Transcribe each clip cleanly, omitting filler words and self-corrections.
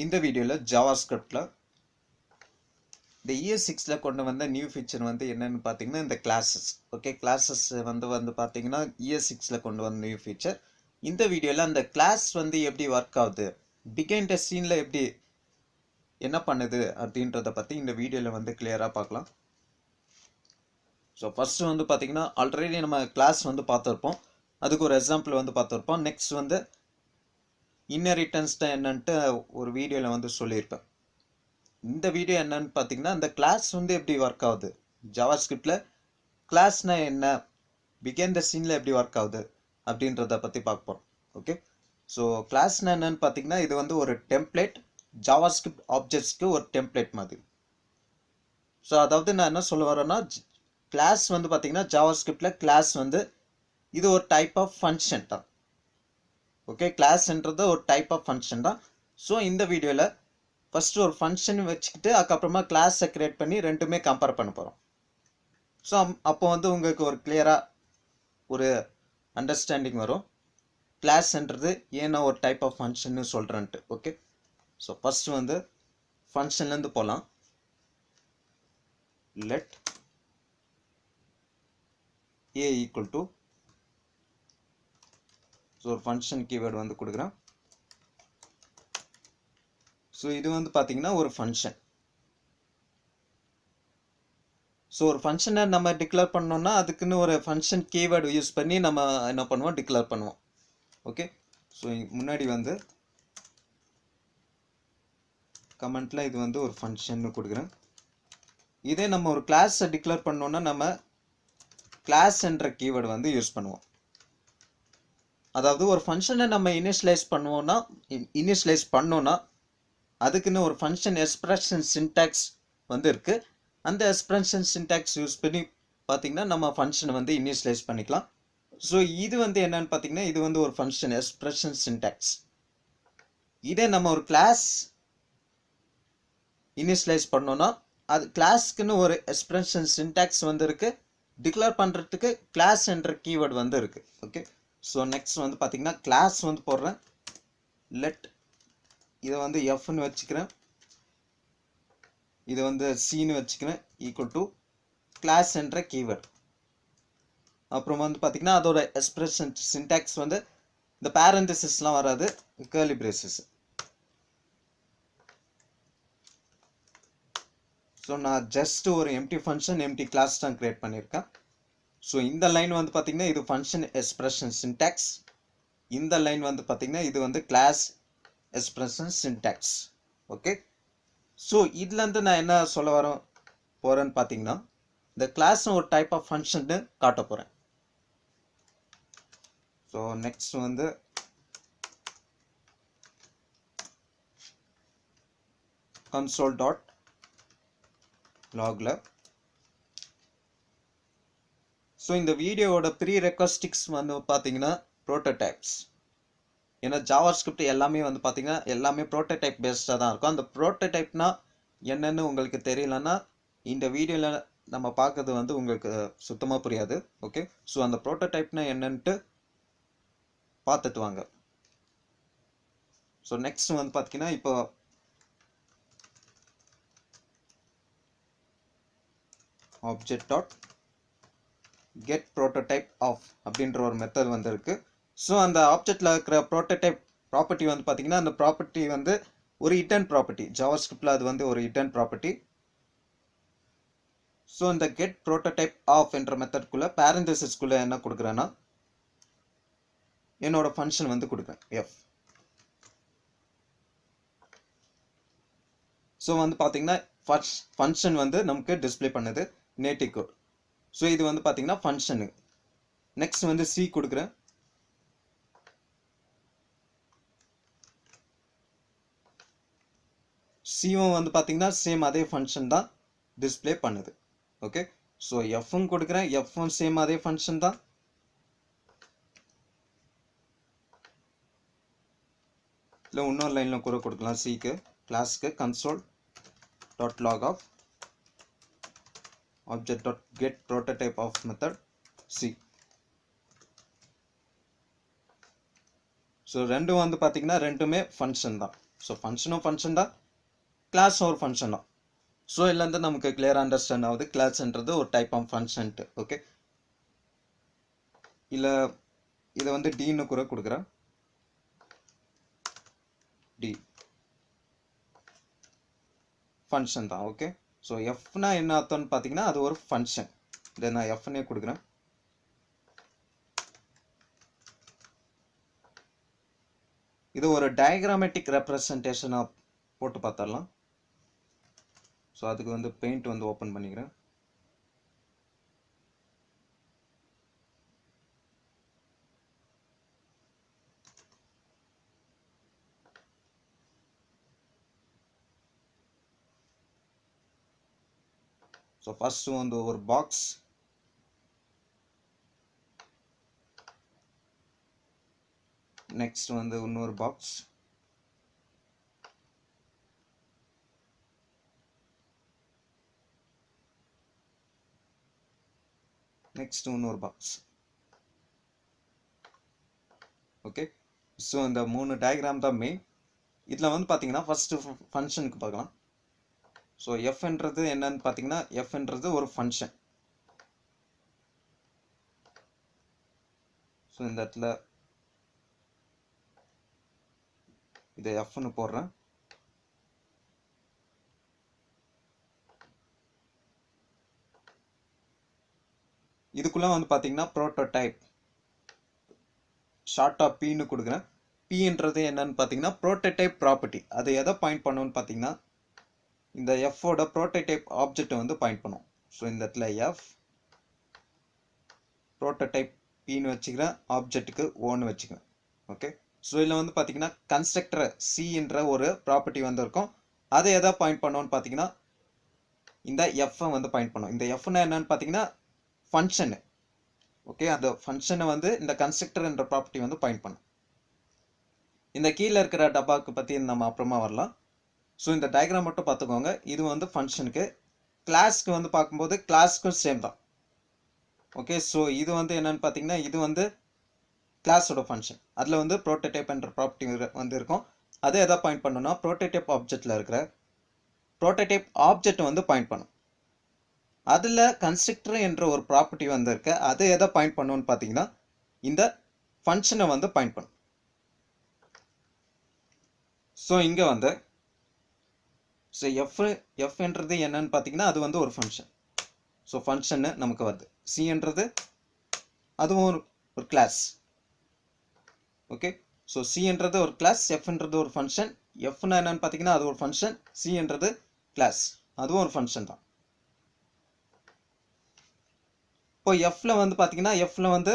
இந்த வீடியோல JavaScriptல இந்த ES6ல கொண்டு வந்த நியூ ஃபீச்சர் வந்து என்னன்னு பாத்தீங்கன்னா இந்த கிளாसेस. ஓகே, கிளாसेस வந்து பாத்தீங்கன்னா ES6ல கொண்டு வந்த நியூ ஃபீச்சர். இந்த வீடியோல அந்த கிளாஸ் வந்து எப்படி வர்க் ஆகுது, பிஹைண்ட் தி சீன்ல எப்படி என்ன பண்ணுது அப்படின்றத பத்தி இந்த வீடியோல வந்து கிளியரா பார்க்கலாம். ஸோ ஃபர்ஸ்ட் வந்து பாத்தீங்கன்னா ஆல்ரெடி நம்ம கிளாஸ் வந்து பார்த்துருப்போம், அதுக்கு ஒரு எக்ஸாம்பிள் வந்து பார்த்துருப்போம். நெக்ஸ்ட் வந்து இன்ஹெரிட்டன்ஸ் என்னன்ட்டு ஒரு வீடியோல வந்து சொல்லியிருப்பேன். இந்த வீடியோ என்னன்னு பார்த்தீங்கன்னா இந்த கிளாஸ் வந்து எப்படி ஒர்க் ஆகுது, ஜாவாஸ்கிரிப்ட்ல கிளாஸ்னா என்ன, பிகைண்ட் தி சீன்ல எப்படி ஒர்க் ஆகுது அப்படின்றத பற்றி பார்க்க போகிறோம். ஓகே, ஸோ கிளாஸ்னா என்னன்னு பார்த்தீங்கன்னா இது வந்து ஒரு டெம்ப்ளேட், ஜாவாஸ்கிரிப்ட் ஆப்ஜெக்ட்ஸ்க்கு ஒரு டெம்ப்ளேட் மாதிரி. ஸோ அதாவது நான் என்ன சொல்ல வரேன்னா, கிளாஸ் வந்து பார்த்தீங்கன்னா ஜாவாஸ்கிரிப்ட்ல கிளாஸ் வந்து இது ஒரு டைப் ஆஃப் ஃபங்க்ஷன் தான். ஓகே, கிளாஸ்ன்றது ஒரு டைப் ஆஃப் ஃபங்க்ஷன் தான். ஸோ இந்த வீடியோவில் ஃபர்ஸ்ட் ஒரு ஃபங்க்ஷன் வச்சுக்கிட்டு அதுக்கப்புறமா கிளாஸை கிரியேட் பண்ணி ரெண்டுமே கம்பேர் பண்ண போகிறோம். ஸோ அப்போ வந்து உங்களுக்கு ஒரு கிளியராக ஒரு அண்டர்ஸ்டாண்டிங் வரும், கிளாஸ்ன்றது ஏன்னா ஒரு டைப் ஆஃப் ஃபங்க்ஷன்னு சொல்கிறேன்ட்டு. ஓகே, ஸோ ஃபர்ஸ்ட் வந்து ஃபங்க்ஷன்லேருந்து போகலாம். Let A equal to, so ஒரு ஃபங்க்ஷன் கீவேர்டு வந்து கொடுக்குறேன். ஸோ இது வந்து பார்த்தீங்கன்னா ஒரு ஃபங்க்ஷன். ஸோ ஒரு ஃபங்க்ஷனை நம்ம டிக்ளேர் பண்ணோம்னா அதுக்குன்னு ஒரு ஃபங்க்ஷன் கீவேர்டு யூஸ் பண்ணி நம்ம என்ன பண்ணுவோம், டிக்ளேர் பண்ணுவோம். ஓகே, ஸோ முன்னாடி வந்து கமெண்ட்டில் இது வந்து ஒரு ஃபங்க்ஷன் கொடுக்குறேன். இதே நம்ம ஒரு கிளாஸை டிக்ளேர் பண்ணோம்னா நம்ம கிளாஸ் என்ற கீவேர்டு வந்து யூஸ் பண்ணுவோம். அதாவது ஒரு ஃபங்க்ஷனை நம்ம இனிஷியலைஸ் பண்ணோம்னா அதுக்குன்னு ஒரு ஃபங்க்ஷன் எக்ஸ்பிரஷன் சின்டாக்ஸ் வந்து இருக்கு. அந்த எக்ஸ்பிரஷன் சின்டாக்ஸ் யூஸ் பண்ணி பார்த்தீங்கன்னா நம்ம ஃபங்க்ஷனை வந்து இனிஷியலைஸ் பண்ணிக்கலாம். ஸோ இது வந்து என்னன்னு பார்த்தீங்கன்னா இது வந்து ஒரு ஃபங்க்ஷன் எக்ஸ்பிரஷன் சின்டாக்ஸ். இதே நம்ம ஒரு கிளாஸ் இனிஷியலைஸ் பண்ணோம்னா அது கிளாஸ்க்குன்னு ஒரு எக்ஸ்பிரஷன் சின்டாக்ஸ் வந்து இருக்கு, டிக்ளேர் பண்ணுறதுக்கு கிளாஸ் என்ற கீவேர்டு வந்து இருக்கு. ஓகே, ஸோ நெக்ஸ்ட் வந்து பார்த்தீங்கன்னா கிளாஸ் வந்து போடுறேன். லெட் இதை வந்து எஃப்னு வச்சுக்கிறேன், இது வந்து சின்னு வச்சுக்கிறேன், ஈக்குவல் டு கிளாஸ் என்ற கீவேர்டு. அப்புறம் வந்து பார்த்தீங்கன்னா அதோட எக்ஸ்பிரஷன் சின்டாக்ஸ் வந்து இந்த பேரந்தசிஸ்லாம் வராது, கர்லி பிரேசஸ். ஸோ நான் ஜஸ்ட் ஒரு எம்டி ஃபங்க்ஷன் எம்டி கிளாஸ் தான் கிரியேட் பண்ணியிருக்கேன். ஸோ இந்த லைன் வந்து பார்த்தீங்கன்னா இது ஃபங்க்ஷன் எக்ஸ்பிரஷன் சின்டாக்ஸ், இந்த லைன் வந்து பார்த்தீங்கன்னா இது வந்து class expression syntax. Okay, so இதுலேருந்து நான் என்ன சொல்ல போகிறேன்னு பார்த்தீங்கன்னா இந்த கிளாஸ் ஒரு டைப் ஆஃப் ஃபங்க்ஷன்னு காட்ட போகிறேன். ஸோ நெக்ஸ்ட் வந்து console dot logல. ஸோ இந்த வீடியோவோட ப்ரீ ரெக்வஸ்டிக்ஸ் வந்து பார்த்தீங்கன்னா ப்ரோட்டோடைப்ஸ். ஏன்னா ஜாவாஸ்கிரிப்ட் எல்லாமே வந்து பார்த்தீங்கன்னா எல்லாமே ப்ரோட்டோடைப் பேஸ்டாக தான் இருக்கும். அந்த ப்ரோட்டோடைப்னா என்னன்னு உங்களுக்கு தெரியலன்னா இந்த வீடியோவில் நம்ம பார்க்கறது வந்து உங்களுக்கு சுத்தமாக புரியாது. ஓகே, ஸோ அந்த ப்ரோட்டோடைப்னா என்னன்ட்டு பார்த்துட்டு வாங்க. ஸோ நெக்ஸ்ட் வந்து பார்த்தீங்கன்னா இப்போ object dot get prototype of அப்படின்ற ஒரு மெத்தட் வந்து இருக்கு. ஸோ அந்த ஆப்ஜெக்ட்ல இருக்கிற ப்ரோட்டோடைப் ப்ராப்பர்ட்டி வந்து பார்த்தீங்கன்னா அந்த ப்ராப்பர்ட்டி வந்து ஒரு ஹிடன் ப்ராப்பர்ட்டி, ஜாவாஸ்கிரிப்ட்ல அது வந்து ஒரு ஹிடன் ப்ராப்பர்ட்டி. ஸோ இந்த கெட் ப்ரோட்டோடைப் ஆஃப் என்ற மெத்தட்குள்ள பேரந்தசிஸ்குள்ள என்ன கொடுக்குறேன்னா என்னோட ஃபங்க்ஷன் வந்து கொடுக்குறேன் எஃப். ஸோ வந்து பார்த்தீங்கன்னா ஃபங்க்ஷன் வந்து நமக்கு டிஸ்பிளே பண்ணுது நேட்டிவ் கோட். ஸோ இது வந்து பார்த்தீங்கன்னா ஃபங்க்ஷனு. நெக்ஸ்ட் வந்து சி கொடுக்குறேன். சியும் வந்து பார்த்தீங்கன்னா சேம் அதே ஃபங்க்ஷன் தான் டிஸ்பிளே பண்ணுது. ஓகே, ஸோ எஃப்பும் கொடுக்குறேன், எஃப்பும் சேம் அதே ஃபங்க்ஷன் தான். இல்லை இன்னொரு லைனில் கூட கொடுக்கலாம். சிக்கு கிளாஸ்க்கு console dot log of object dot get prototype of method c. So ரெண்டும் வந்து பார்த்தீங்கன்னா ரெண்டுமே ஃபங்க்ஷன் தான். ஸோ ஃபங்க்ஷனும் ஃபங்க்ஷன் தான், கிளாஸும் ஒரு ஃபங்க்ஷன் தான். ஸோ இதுலேருந்து நமக்கு கிளியர் அண்டர்ஸ்டாண்ட் ஆகுது கிளாஸ்ன்றது ஒரு டைப் ஆஃப் ஃபங்க்ஷன்ட்டு. ஓகே, இல்லை இதை வந்து டின்னு கூட கொடுக்குறேன். டி ஃபங்க்ஷன் தான். ஓகே, ஸோ எஃப்னா என்ன அர்த்தம்னு பார்த்தீங்கன்னா அது ஒரு ஃபங்க்ஷன். இதை நான் எஃப்னே கொடுக்குறேன். இது ஒரு டயக்ராமேட்டிக் ரெப்ரசன்டேஷனாக போட்டு பார்த்துடலாம். ஸோ அதுக்கு வந்து பெயிண்ட் வந்து ஓப்பன் பண்ணிக்கிறேன். ஸோ ஃபர்ஸ்ட் வந்து ஒரு பாக்ஸ், நெக்ஸ்ட் வந்து இன்னொரு பாக்ஸ், நெக்ஸ்ட் இன்னொரு பாக்ஸ். ஓகே, ஸோ இந்த 3 டயக்ராம் தான் மெயின். இதில் வந்து பார்த்தீங்கன்னா ஃபர்ஸ்ட் ஃபங்க்ஷனுக்கு பார்க்கலாம். ஸோ எஃப்ன்றது என்னன்னு பார்த்தீங்கன்னா எஃப்ன்றது ஒரு ஃபங்க்ஷன். ஸோ இந்த இடத்துல இதை எஃப்னு போடுறேன். இதுக்குள்ள வந்து பார்த்தீங்கன்னா ப்ரோட்டோடைப் ஷார்ட்டாக பின்னு கொடுக்குறேன். பின்றது என்னன்னு பார்த்தீங்கன்னா ப்ரோட்டோடைப் ப்ராப்பர்ட்டி. அது எதை பாயிண்ட் பண்ணுன்னு பார்த்தீங்கன்னா இந்த எஃபோட ப்ரோட்டோடைப் ஆப்ஜெக்ட் வந்து பாயிண்ட் பண்ணும். ஸோ இந்த இடத்துல எஃப் ப்ரோட்டோடைப் பின்னு வச்சுக்கிறேன், ஆப்ஜெக்ட்டுக்கு ஓன்னு வச்சுக்கிறேன். ஓகே, ஸோ இதில் வந்து பார்த்தீங்கன்னா கன்ஸ்ட்ரக்டர் சின்ற ஒரு ப்ராப்பர்ட்டி வந்து இருக்கும். அதை எதை பாயிண்ட் பண்ணோன்னு பார்த்தீங்கன்னா இந்த எஃப்ஐ வந்து பாயிண்ட் பண்ணும். இந்த எஃப்னா என்னன்னு பார்த்தீங்கன்னா ஃபங்க்ஷனு. ஓகே, அந்த ஃபங்க்ஷனை வந்து இந்த கன்ஸ்ட்ரக்டர் என்ற ப்ராப்பர்ட்டி வந்து பாயிண்ட் பண்ணும். இந்த கீழே இருக்கிற டப்பாக்கு பற்றி நம்ம அப்புறமா வரலாம். ஸோ இந்த டயக்ராம் மட்டும் பார்த்துக்கோங்க. இது வந்து ஃபங்க்ஷனுக்கு. கிளாஸ்க்கு வந்து பார்க்கும்போது கிளாஸ்க்கும் சேம் தான். ஓகே, ஸோ இது வந்து என்னன்னு பார்த்தீங்கன்னா இது வந்து கிளாஸோட ஃபங்க்ஷன். அதில் வந்து ப்ரோட்டோடைப் என்ற ப்ராப்பர்ட்டி வந்து இருக்கும். அதை எதை பாயிண்ட் பண்ணணும்னா ப்ரோட்டோடைப் ஆப்ஜெக்டில் இருக்கிற ப்ரோட்டோடைப் ஆப்ஜெக்ட் வந்து பாயிண்ட் பண்ணும். அதில் கன்ஸ்ட்ரக்டர் என்ற ஒரு ப்ராப்பர்ட்டி வந்து இருக்கு. அதை எதை பாயிண்ட் பண்ணுன்னு பார்த்தீங்கன்னா இந்த ஃபங்க்ஷனை வந்து பாயிண்ட் பண்ணும். ஸோ இங்கே வந்து ஸோ எஃப்ன்றது என்னன்னு பார்த்தீங்கன்னா அது வந்து ஒரு ஃபங்க்ஷன். ஸோ ஃபங்க்ஷன்னு நமக்கு வருது. சின்றது அதுவும் ஒரு கிளாஸ். ஓகே, ஸோ சின்றது ஒரு கிளாஸ், எஃப்ன்றது ஒரு ஃபங்க்ஷன். எஃப்னா என்னன்னு பார்த்தீங்கன்னா அது ஒரு ஃபங்க்ஷன், சின்றது கிளாஸ், அதுவும் ஒரு ஃபங்க்ஷன் தான். இப்போ எஃப்ல வந்து பார்த்தீங்கன்னா எஃப்ல வந்து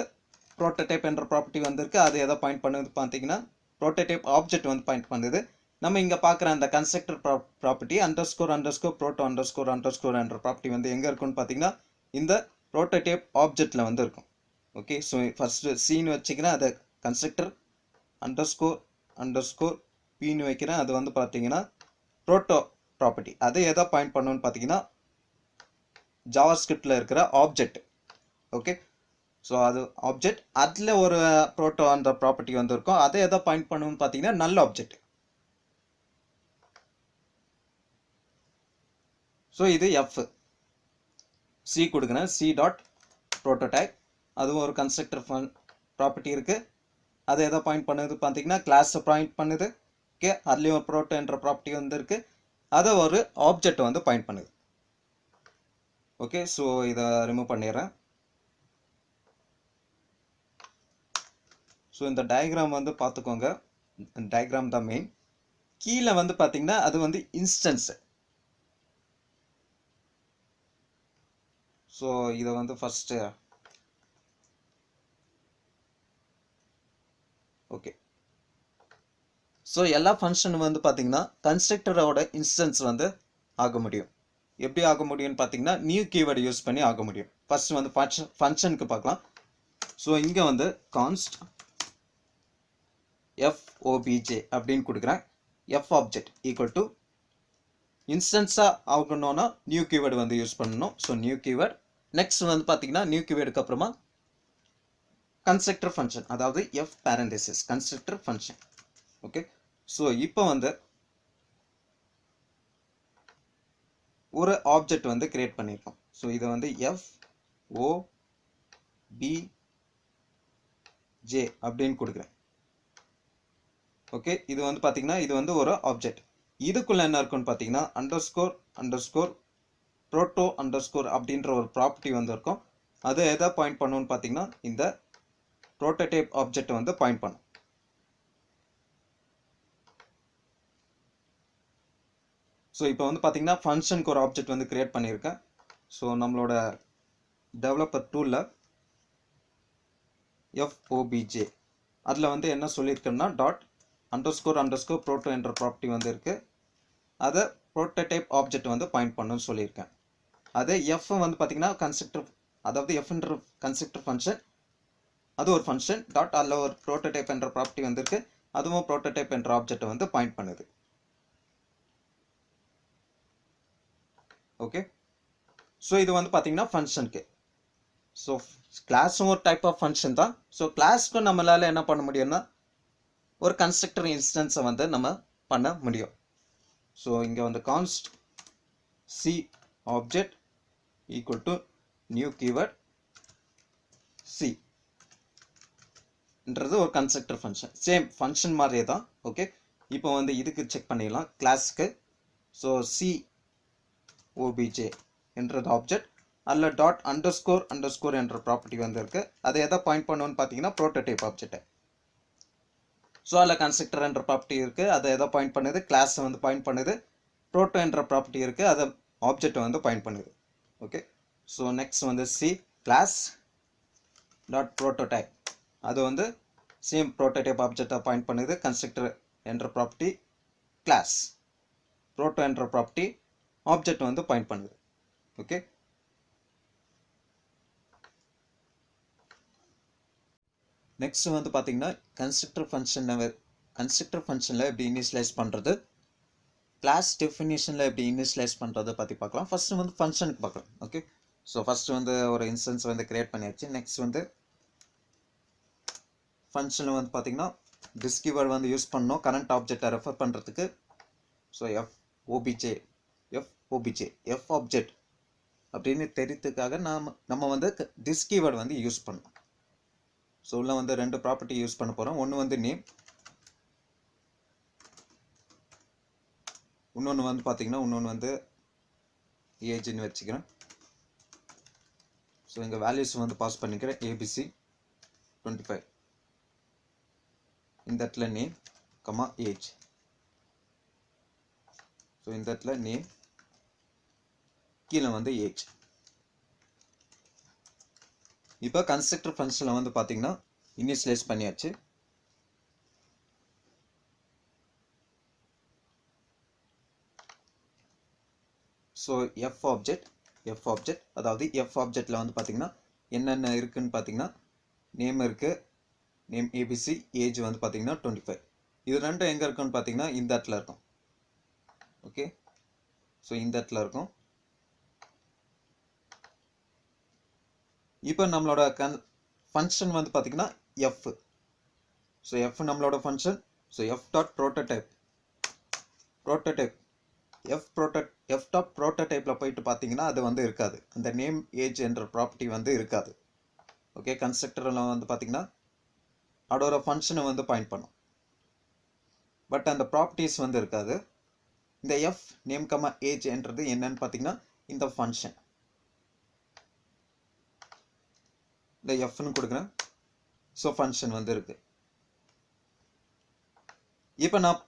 ப்ரோட்டோடைப் என்ற ப்ராப்பர்ட்டி வந்திருக்கு. அது எதை பாயிண்ட் பண்ணுது பார்த்தீங்கன்னா ப்ரோட்டோடைப் ஆப்ஜெக்ட் வந்து பாயிண்ட் பண்ணுது. நம்ம இங்கே பார்க்குற அந்த கன்ஸ்ட்ரக்டர் ப்ராப்பர்ட்டி ______ என்ற ப்ராப்பர்ட்டி வந்து எங்கே இருக்குன்னு பார்த்தீங்கன்னா இந்த ப்ரோட்டோடைப் ஆப்ஜெக்டில் வந்து இருக்கும். ஓகே, ஸோ ஃபர்ஸ்ட் சின்னு வச்சுக்கிறேன், அதை கன்ஸ்ட்ரக்டர் ____ பின்னு வைக்கிறேன். அது வந்து பார்த்தீங்கன்னா ப்ரோட்டோ ப்ராப்பர்ட்டி. அதை எதை பாயிண்ட் பண்ணணும்னு பார்த்தீங்கன்னா ஜாவாஸ்கிரிப்டில் இருக்கிற ஆப்ஜெக்ட். ஓகே, ஸோ அது ஆப்ஜெக்ட், அதில் ஒரு ப்ரோட்டோ அந்த ப்ராப்பர்ட்டி வந்து இருக்கும். அதை எதை பாயிண்ட் பண்ணணும்னு பார்த்தீங்கன்னா நல் ஆப்ஜெக்ட். ஸோ இது எஃப். சி கொடுக்குறேன், சி டாட் ப்ரோட்டோடைப். அதுவும் ஒரு கன்ஸ்ட்ரக்டர் ப்ராப்பர்ட்டி இருக்குது. அதை எதை பாயிண்ட் பண்ணுது பார்த்தீங்கன்னா கிளாஸை பாயிண்ட் பண்ணுது. ஓகே, அதுலேயும் ஒரு ப்ரோட்டோ என்ற ப்ராப்பர்ட்டி வந்து இருக்குது. அதை ஒரு ஆப்ஜெக்ட் வந்து பாயிண்ட் பண்ணுது. ஓகே, ஸோ இதை ரிமூவ் பண்ணிடுறேன். ஸோ இந்த டயக்ராம் வந்து பார்த்துக்கோங்க. டயக்ராம் தான் மெயின். கீழே வந்து பார்த்தீங்கன்னா அது வந்து இன்ஸ்டன்ஸு. ஸோ இதை வந்து ஃபஸ்ட்டு ஓகே, ஸோ எல்லா ஃபங்க்ஷனும் வந்து பார்த்தீங்கன்னா கன்ஸ்ட்ரக்டரோட இன்ஸ்டன்ஸ் வந்து ஆக முடியும். எப்படி ஆக முடியும்னு பார்த்தீங்கன்னா நியூ கீவேர்டு யூஸ் பண்ணி ஆக முடியும். ஃபர்ஸ்ட் வந்து ஃபங்க்ஷனுக்கு பார்க்கலாம். ஸோ இங்கே வந்து கான்ஸ்ட் FOBJ அப்படின்னு கொடுக்குறேன். எஃப் ஆப்ஜெக்ட் ஈக்குவல் டு இன்ஸ்டன்ஸாக ஆகணும்னா நியூ கீவேர்டு வந்து யூஸ் பண்ணணும். So new keyword. நெக்ஸ்ட் வந்து பார்த்தீங்கன்னா நியூ கீவேர்டுக்கு அப்புறமா கன்ஸ்ட்ரக்டர் ஃபங்க்ஷன், அதாவது f parenthesis constructor function. Okay, so இப்போ வந்து ஒரு ஆப்ஜெக்ட் வந்து கிரியேட் பண்ணியிருக்கோம். ஸோ இதை வந்து FOBJ அப்படின்னு கொடுக்குறேன். ஓகே, இது வந்து பார்த்தீங்கன்னா இது வந்து ஒரு ஆப்ஜெக்ட். இதுக்குள்ள என்ன இருக்குன்னு பார்த்தீங்கன்னா அண்டர்ஸ்கோர் proto அண்டர்ஸ்கோர் அப்படின்ற ஒரு ப்ராப்பர்ட்டி வந்து இருக்கும். அது எதை பாயிண்ட் பண்ணுன்னு பார்த்தீங்கன்னா இந்த ப்ரோட்டோடைப் ஆப்ஜெக்ட் வந்து பாயிண்ட் பண்ணும். ஸோ இப்போ வந்து பார்த்தீங்கன்னா ஃபங்க்ஷனுக்கு ஒரு ஆப்ஜெக்ட் வந்து கிரியேட் பண்ணியிருக்கேன். ஸோ நம்மளோட டெவலப்பர் டூலில் FOBJ அதில் வந்து என்ன சொல்லியிருக்கேன்னா அண்டர்ஸ்கோர் proto என்ற ப்ராப்பர்ட்டி வந்து இருக்குது. அதை ப்ரோட்டோடைப் ஆப்ஜெக்ட் வந்து பாயிண்ட் பண்ணுன்னு சொல்லியிருக்கேன். அதே F வந்து பார்த்தீங்கன்னா கன்ஸ்ட்ரக்டர், அதாவது Fன்ற கன்ஸ்ட்ரக்டர் ஃபங்க்ஷன், அது ஒரு ஃபங்க்ஷன் டாட் அதில் ஒரு ப்ரோட்டோடைப் என்ற ப்ராப்பர்ட்டி வந்துருக்கு, அதுவும் ப்ரோட்டோடைப் என்ற ஆப்ஜெக்டை வந்து பாயிண்ட் பண்ணுது. ஓகே, ஸோ இது வந்து பார்த்தீங்கன்னா ஃபங்க்ஷனுக்கு. ஸோ கிளாஸும் ஒரு டைப் ஆஃப் ஃபங்க்ஷன் தான். ஸோ கிளாஸ்க்கும் நம்மளால் என்ன பண்ண முடியும்னா ஒரு கன்ஸ்ட்ரக்டர் இன்ஸ்டன்ஸை வந்து நம்ம பண்ண முடியும். ஸோ இங்கே வந்து const C object equal to new keyword C ன்றது ஒரு கன்ஸ்ட்ரக்டர் ஃபங்க்ஷன். சேம் ஃபங்க்ஷன் மாதிரியே தான். ஓகே, இப்போ வந்து இதுக்கு செக் பண்ணிடலாம் கிளாஸ்க்கு. ஸோ COBJ என்றது ஆப்ஜெக்ட், அதில் அண்டர்ஸ்கோர் என்ற ப்ராப்பர்ட்டி வந்து இருக்கு. அதை எதை பாயிண்ட் பண்ணுவோன்னு பார்த்தீங்கன்னா ப்ரோட்டோடைப் ஆப்ஜெக்ட். ஸோ அதில் கன்ஸ்ட்ரக்டர் என்ற ப்ராப்பர்ட்டி இருக்குது, அதை எதை பாயிண்ட் பண்ணுது, கிளாஸை வந்து பாயிண்ட் பண்ணுது. ப்ரோட்டோ என்ற ப்ராப்பர்ட்டி இருக்குது, அதை ஆப்ஜெக்டை வந்து பாயிண்ட் பண்ணுது. ஓகே, ஸோ நெக்ஸ்ட் வந்து சி கிளாஸ் டாட் ப்ரோட்டோடைப், அது வந்து சேம் ப்ரோட்டோடைப் ஆப்ஜெக்டை பாயிண்ட் பண்ணுது. கன்ஸ்ட்ரக்டர் என்ற ப்ராப்பர்ட்டி, கிளாஸ், ப்ரோட்டோ என்ற ப்ராப்பர்ட்டி, ஆப்ஜெக்ட் வந்து பாயிண்ட் பண்ணுது. ஓகே, நெக்ஸ்ட் வந்து பார்த்தீங்கன்னா கன்ஸ்ட்ரக்டர் ஃபங்க்ஷனில் எப்படி இனிஷியலைஸ் பண்ணுறது, கிளாஸ் டெஃபினிஷனில் எப்படி இனிஷியலைஸ் பண்ணுறது பற்றி பார்க்கலாம். ஃபஸ்ட்டு வந்து ஃபங்க்ஷனுக்கு பார்க்கலாம். ஓகே, ஸோ ஃபஸ்ட்டு வந்து ஒரு இன்ஸ்டன்ஸ் வந்து கிரியேட் பண்ணியாச்சு. நெக்ஸ்ட் வந்து ஃபங்க்ஷனில் வந்து பார்த்தீங்கன்னா திஸ் கீவேர்ட் வந்து யூஸ் பண்ணோம் கரண்ட் ஆப்ஜெக்டை ரெஃபர் பண்ணுறதுக்கு. ஸோ FOBJ எஃப் ஆப்ஜெக்ட் அப்படின்னு தெரியுதுக்காக நம்ம வந்து திஸ் கீவேர்டு வந்து யூஸ் பண்ணோம். ஸோ உள்ள வந்து ரெண்டு ப்ராப்பர்ட்டி யூஸ் பண்ண போகிறோம். ஒன்று வந்து நேம், இன்னொன்று வந்து பார்த்தீங்கன்னா வந்து ஏஜ்னு வச்சுக்கிறேன். ஸோ இங்கே வேல்யூஸ் வந்து பாஸ் பண்ணிக்கிறேன் ABC 25, இந்த இடத்துல நேம் கமா ஏஜ். ஸோ இந்த இடத்துல நேம், கீழே வந்து ஏஜ். இப்போ கன்ஸ்ட்ரக்டர் ஃபங்க்ஷனில் வந்து பார்த்தீங்கன்னா இனிஷியலைஸ் பண்ணியாச்சு. ஸோ எஃப் ஆப்ஜெக்ட் அதாவது எஃப் ஆப்ஜெக்டில் வந்து பார்த்தீங்கன்னா என்னென்ன இருக்குன்னு பார்த்தீங்கன்னா நேம் இருக்குது, நேம் ABC, ஏஜ் வந்து பார்த்தீங்கன்னா 25. இது ரெண்டும் எங்கே இருக்குன்னு பார்த்தீங்கன்னா இந்த இடத்துல இருக்கும். ஓகே, ஸோ இந்த இடத்துல இருக்கும். இப்போ நம்மளோட ஃபங்க்ஷன் வந்து பார்த்தீங்கன்னா எஃப். ஸோ எஃப் நம்மளோட function. So f dot prototype f dot ப்ரோட்டோடைப்பில் போயிட்டு பார்த்தீங்கன்னா அது வந்து இருக்காது, அந்த நேம் ஏஜ் என்ற ப்ராப்பர்ட்டி வந்து இருக்காது. ஓகே, கன்ஸ்ட்ரக்டரில் வந்து பார்த்தீங்கன்னா அதோட ஃபங்க்ஷனை வந்து பாயிண்ட் பண்ணும், பட் அந்த ப்ராப்பர்ட்டிஸ் வந்து இருக்காது. இந்த எஃப் நேம் கமா ஏஜ் என்றது என்னன்னு பார்த்தீங்கன்னா இந்த ஃபங்க்ஷன். இந்த எஃப்னு கொடுக்குறேன். ஸோ ஃபங்க்ஷன் வந்து இருக்கு. இப்போ நான்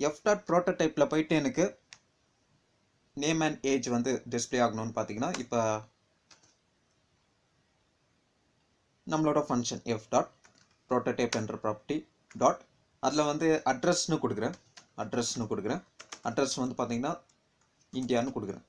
எஃப் டாட் ப்ரோட்டோடைப்பில் போயிட்டு எனக்கு நேம் அண்ட் ஏஜ் வந்து டிஸ்பிளே ஆகணும்னு பார்த்தீங்கன்னா இப்போ நம்மளோட ஃபங்க்ஷன் எஃப் டாட் ப்ரோட்டோடைப் என்ற ப்ராப்பர்ட்டி டாட் அதில் வந்து அட்ரஸ்னு கொடுக்குறேன். அட்ரஸ் வந்து பார்த்தீங்கன்னா இந்தியான்னு கொடுக்குறேன்.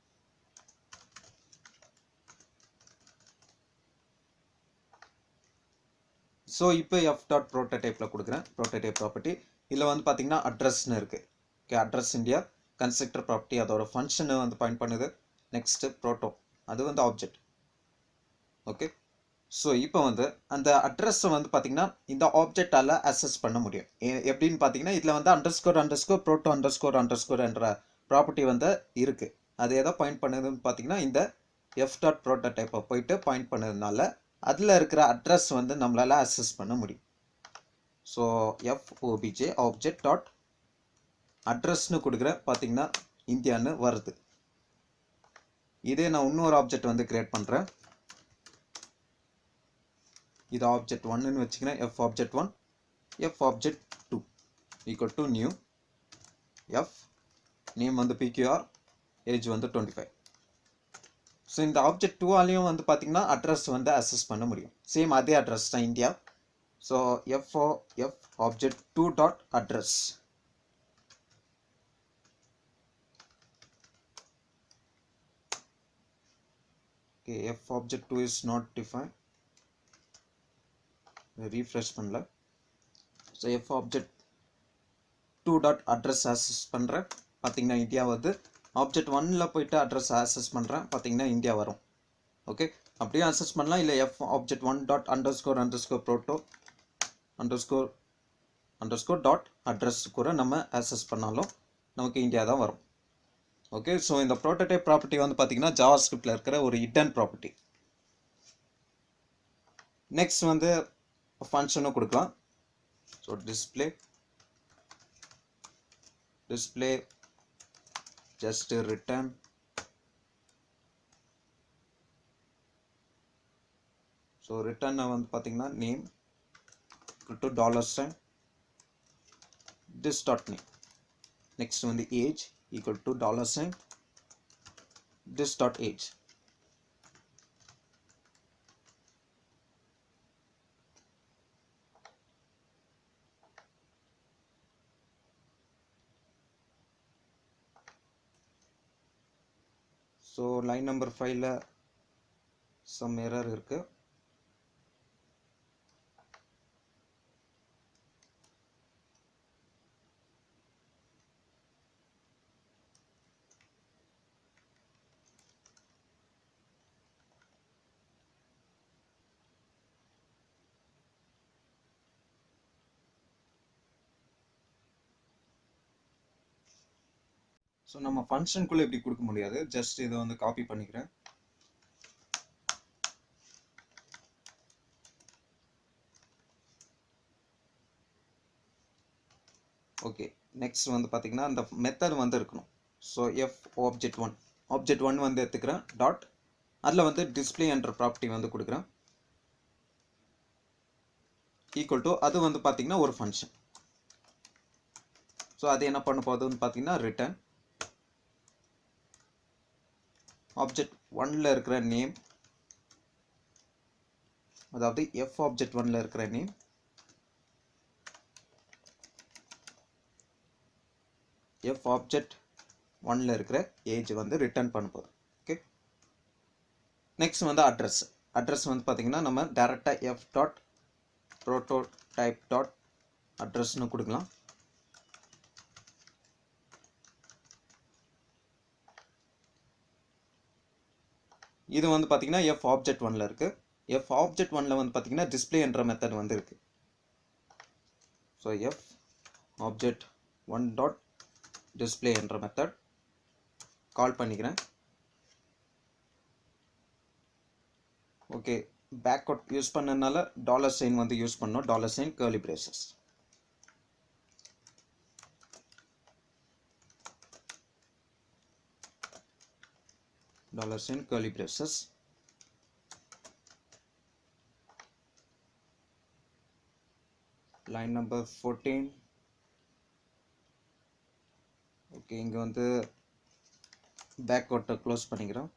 ஸோ இப்போ எஃப் டாட் ப்ரோட்டோடைப்பில் கொடுக்குறேன் ப்ரோட்டோடைப் ப்ராப்பர்ட்டி. இதில் வந்து பார்த்தீங்கன்னா அட்ரஸ்னு இருக்குது. Okay, address India, constructor property அதோட ஃபங்க்ஷனை வந்து பாயிண்ட் பண்ணுது. நெக்ஸ்ட்டு ப்ரோட்டோ, அது வந்து ஆப்ஜெக்ட். ஓகே, ஸோ இப்போ வந்து அந்த அட்ரஸை வந்து பார்த்தீங்கன்னா இந்த ஆப்ஜெக்டால் அக்சஸ் பண்ண முடியும். எப்படின்னு பார்த்தீங்கன்னா இதில் வந்து அண்டர்ஸ்கோர் ப்ரோட்டோ அண்டர்ஸ்கோர் என்ற ப்ராப்பர்ட்டி வந்து இருக்குது. அது எதை பாயிண்ட் பண்ணுதுன்னு பார்த்தீங்கன்னா இந்த எஃப் டாட் ப்ரோட்டோடைப்பை போயிட்டு பாயிண்ட் பண்ணதுனால அதில் இருக்கிற அட்ரஸ் வந்து நம்மளால் அக்சஸ் பண்ண முடியும். So f OBJ object dot அட்ரஸ்னு கொடுக்குற பார்த்தீங்கன்னா இந்தியான்னு வருது. இதே நான் இன்னொரு ஆப்ஜெக்ட் வந்து கிரியேட் பண்ணுறேன். இது ஆப்ஜெக்ட் 1ன்னு வச்சுக்கிறேன். F object 1 F object 2 equal to new F name வந்து பிக்யூஆர் ஏஜ் வந்து 25. ஸோ இந்த ஆப்ஜெக்ட் 2ஆலையும் வந்து பார்த்தீங்கன்னா அட்ரஸ் வந்து அக்சஸ் பண்ண முடியும். சேம் அதே அட்ரஸ் தான் India. So f object 2 dot address okay f object 2 is not defined. refresh பண்ணல. So f object 2 dot address access பண்ணுறேன். பார்த்தீங்கன்னா இந்தியா வந்து ஆப்ஜெக்ட் 1ல் போயிட்டு அட்ரஸ் ஆக்சஸ் பண்ணுறேன். பார்த்தீங்கன்னா இந்தியா வரும். ஓகே, அப்படியே ஆக்சஸ் பண்ணலாம். இல்லை F object 1 dot underscore ப்ரோட்டோ underscore dot address கூட நம்ம ஆக்சஸ் பண்ணாலும் நமக்கு இந்தியா தான் வரும். ஓகே, ஸோ இந்த ப்ரோட்டோடைப் ப்ராப்பர்ட்டி வந்து பார்த்தீங்கன்னா ஜாவாஸ்கிரிப்டில் இருக்கிற ஒரு ஹிடன் ப்ராப்பர்ட்டி. நெக்ஸ்ட் வந்து ஃபங்க்ஷனும் கொடுக்கலாம். So display just return so return வந்து பார்த்தீங்கன்னா name equal to $, this dot name. next வந்து age equal to $, this dot age. So line number 5ல சம் எரர் இருக்கு. ஸோ நம்ம ஃபங்க்ஷனுக்குள்ளே இப்படி கொடுக்க முடியாது. ஜஸ்ட் இதை வந்து காப்பி பண்ணிக்கிறேன். ஓகே, நெக்ஸ்ட் வந்து பார்த்தீங்கன்னா அந்த மெத்தட் வந்து இருக்கணும். ஸோ எஃப் ஆப்ஜெக்ட் 1 வந்து எடுத்துக்கிறேன் டாட் அதில் வந்து டிஸ்பிளே என்ற ப்ராப்பர்ட்டி வந்து கொடுக்குறேன். ஈக்குவல் டு அது வந்து பார்த்தீங்கன்னா ஒரு ஃபங்க்ஷன். ஸோ அது என்ன பண்ண போகுதுன்னு பார்த்தீங்கன்னா ரிட்டர்ன் ஆப்ஜெக்ட் 1ல் இருக்கிற நேம், அதாவது எஃப் ஆப்ஜெக்ட் 1ல் இருக்கிற நேம் எஃப் ஆப்ஜெக்ட் 1ல் இருக்கிற ஏஜ் வந்து ரிட்டர்ன் பண்ண போகுது. ஓகே, நெக்ஸ்ட் வந்து அட்ரஸ் வந்து பார்த்தீங்கன்னா நம்ம டைரெக்டாக எஃப் டாட் ப்ரோட்டோடைப் டாட் அட்ரஸ்னு கொடுக்கலாம். இது வந்து பார்த்தீங்கன்னா எஃப் ஆப்ஜெக்ட் 1ல் இருக்கு. எஃப் ஆப்ஜெக்ட் 1ல் வந்து பார்த்தீங்கன்னா டிஸ்பிளே என்ற மெத்தட் வந்து இருக்கு. So f object 1 dot display என்ற மெத்தட் கால் பண்ணிக்கிறேன். ஓகே, பேக்அவுட் யூஸ் பண்ணனால $sign வந்து யூஸ் பண்ணோம். $sign curly braces. $sign curly braces. Line number 14. Okay, இங்கே வந்து பேக்அவுட்டை க்ளோஸ் பண்ணிக்கிறோம்.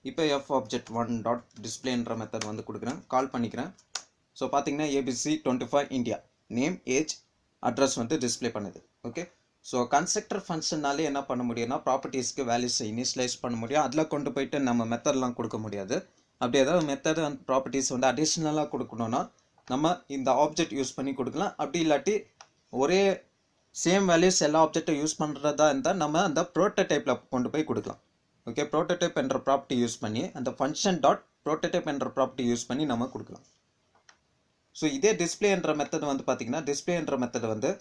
இப்போ எஃப் ஆப்ஜெக்ட் 1 டாட் டிஸ்பிளேன்ற மெத்தட் வந்து கொடுக்குறேன், கால் பண்ணிக்கிறேன். ஸோ பார்த்தீங்கன்னா ABC 25 India name age address வந்து டிஸ்பிளே பண்ணுது. ஓகே, ஸோ கன்ஸ்ட்ரக்டர் ஃபங்க்ஷன்னாலே என்ன பண்ண முடியும்னா ப்ராப்பர்ட்டிஸ்க்கு வேல்யூஸை இனிஷியலைஸ் பண்ண முடியும். அதில் கொண்டு போயிட்டு நம்ம மெத்தட்லாம் கொடுக்க முடியாது. அப்படி ஏதாவது மெத்தட் அண்ட் ப்ராப்பர்ட்டிஸ் வந்து அடிஷ்னலாக கொடுக்கணும்னா நம்ம இந்த ஆப்ஜெக்ட் யூஸ் பண்ணி கொடுக்கலாம். அப்படி இல்லாட்டி ஒரே சேம் வேல்யூஸ் எல்லா ஆப்ஜெக்டும் யூஸ் பண்ணுறதா இருந்தால் நம்ம அந்த ப்ரோட்டோடைப்பில் கொண்டு போய் கொடுக்கலாம். ஓகே, ப்ரோட்டோடைப் என்ற ப்ராப்பர்ட்டி யூஸ் பண்ணி அந்த ஃபங்க்ஷன் டாட் ப்ரோட்டோடைப் என்ற ப்ராப்பர்ட்டி யூஸ் பண்ணி நம்ம கொடுக்கலாம். ஸோ இதே டிஸ்பிளே என்ற மெத்தட் வந்து பார்த்தீங்கன்னா டிஸ்பிளே என்ற மெத்தட் வந்து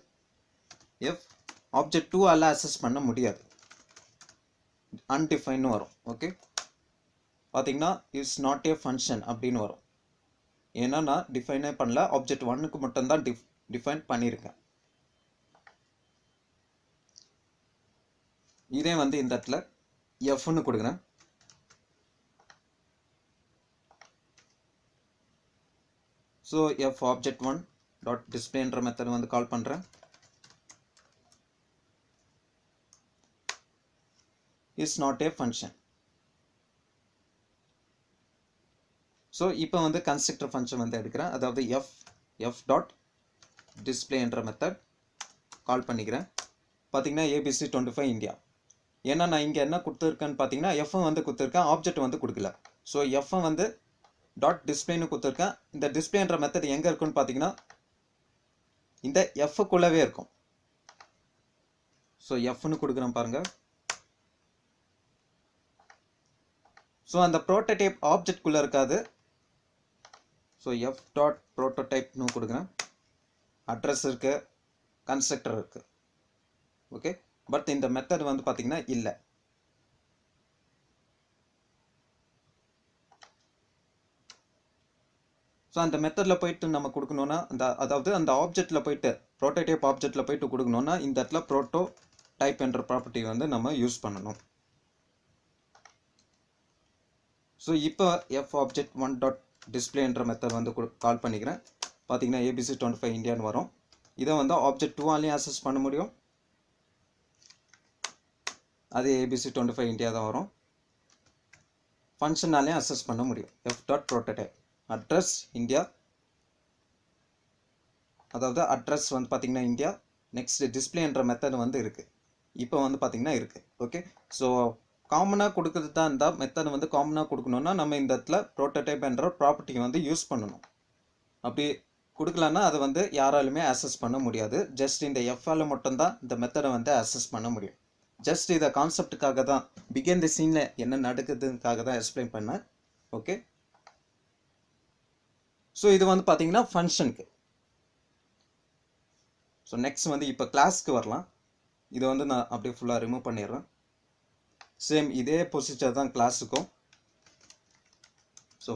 எஃப் ஆப்ஜெக்ட் 2 ஆல அக்சஸ் பண்ண முடியாது, அன்டிஃபைன் வரும். ஓகே, பார்த்தீங்கன்னா இஸ் நாட் ஏ ஃபங்க்ஷன் அப்படின்னு வரும். ஏன்னா நான் டிஃபைனே பண்ணல, ஆப்ஜெக்ட் 1க்கு மட்டும்தான் டிஃபைன் பண்ணியிருக்கேன். இதே வந்து இந்த இடத்துல எஃப்னு கொடுக்குறேன். ஸோ எஃப் ஆப்ஜெக்ட் 1 டாட் டிஸ்பிளேன்ற மெத்தட் வந்து கால் பண்ணுறேன். Is not a function. So இப்போ வந்து கன்ஸ்ட்ரக்டர் ஃபங்க்ஷன் வந்து எடுக்கிறேன். அதாவது எஃப் டாட் டிஸ்பிளேன்ற மெத்தட் கால் பண்ணிக்கிறேன். பார்த்தீங்கன்னா ABC 25 இந்தியா. ஏன்னா நான் இங்கே என்ன கொடுத்துருக்கேன்னு பார்த்தீங்கன்னா எஃப்எம் வந்து கொடுத்துருக்கேன், ஆப்ஜெக்ட் வந்து கொடுக்கல. ஸோ எஃப்எம் வந்து டாட் டிஸ்பிளேன்னு கொடுத்துருக்கேன். இந்த டிஸ்பிளேன்ற மெத்தட் எங்கே இருக்குன்னு பார்த்தீங்கன்னா இந்த எஃப்க்குள்ளவே இருக்கும். ஸோ எஃப்னு கொடுக்குறேன் பாருங்க. ஸோ அந்த ப்ரோட்டோடைப் ஆப்ஜெக்ட்குள்ளே இருக்காது. ஸோ எஃப் டாட் ப்ரோட்டோடைப்னு கொடுக்குறேன். அட்ரஸ் இருக்கு, கன்ஸ்ட்ரக்டர் இருக்கு. ஓகே, பட் இந்த மெத்தட் வந்து பார்த்தீங்கன்னா இல்லை. ஸோ அந்த மெத்தடில் போயிட்டு நம்ம கொடுக்கணுன்னா அதாவது அந்த ஆப்ஜெக்டில் போயிட்டு ப்ரோட்டோடைப் ஆப்ஜெக்டில் போயிட்டு கொடுக்கணுன்னா இந்த இடத்துல ப்ரோட்டோ டைப் என்ற ப்ராப்பர்ட்டி வந்து நம்ம யூஸ் பண்ணணும். ஸோ இப்போ எஃப் ஆப்ஜெக்ட் 1 டாட் டிஸ்பிளேன்ற மெத்தட் வந்து கால் பண்ணிக்கிறேன். பார்த்தீங்கன்னா ABC 25 இந்தியான்னு வரும். இதை வந்து ஆப்ஜெக்ட் 2ஆலையும் அக்சஸ் பண்ண முடியும், அது ABC 25 இந்தியா தான் வரும். ஃபங்க்ஷனாலையும் அக்சஸ் பண்ண முடியும். F dot prototype address India, அதாவது அட்ரஸ் வந்து பார்த்தீங்கன்னா இந்தியா. நெக்ஸ்ட் டிஸ்பிளேன்ற மெத்தட் வந்து இருக்குது, இப்போ வந்து பார்த்தீங்கன்னா இருக்குது. ஓகே, ஸோ காமனாக கொடுக்குறது தான் இந்த மெத்தட் வந்து காமனாக கொடுக்கணுன்னா நம்ம இந்த இடத்துல ப்ரோட்டோடைப் என்ற ப்ராப்பர்ட்டி வந்து யூஸ் பண்ணணும். அப்படி கொடுக்கலன்னா அதை வந்து யாராலுமே அக்சஸ் பண்ண முடியாது. ஜஸ்ட் இந்த எஃப்ஆல் மட்டும்தான் இந்த மெத்தடை வந்து அக்சஸ் பண்ண முடியும். ஜஸ்ட் இதை கான்செப்டுக்காக தான், பிகின் தி சீனில் என்ன நடக்குதுக்காக தான் எக்ஸ்பிளைன் பண்ணேன். ஓகே, ஸோ இது வந்து பார்த்தீங்கன்னா ஃபங்க்ஷனுக்கு. ஸோ நெக்ஸ்ட் வந்து இப்போ கிளாஸ்க்கு வரலாம். இதை வந்து நான் அப்படியே ஃபுல்லாக ரிமூவ் பண்ணிடுறேன். சேம் இதே ப்ரொசீஜர் தான் கிளாஸுக்கும். ஸோ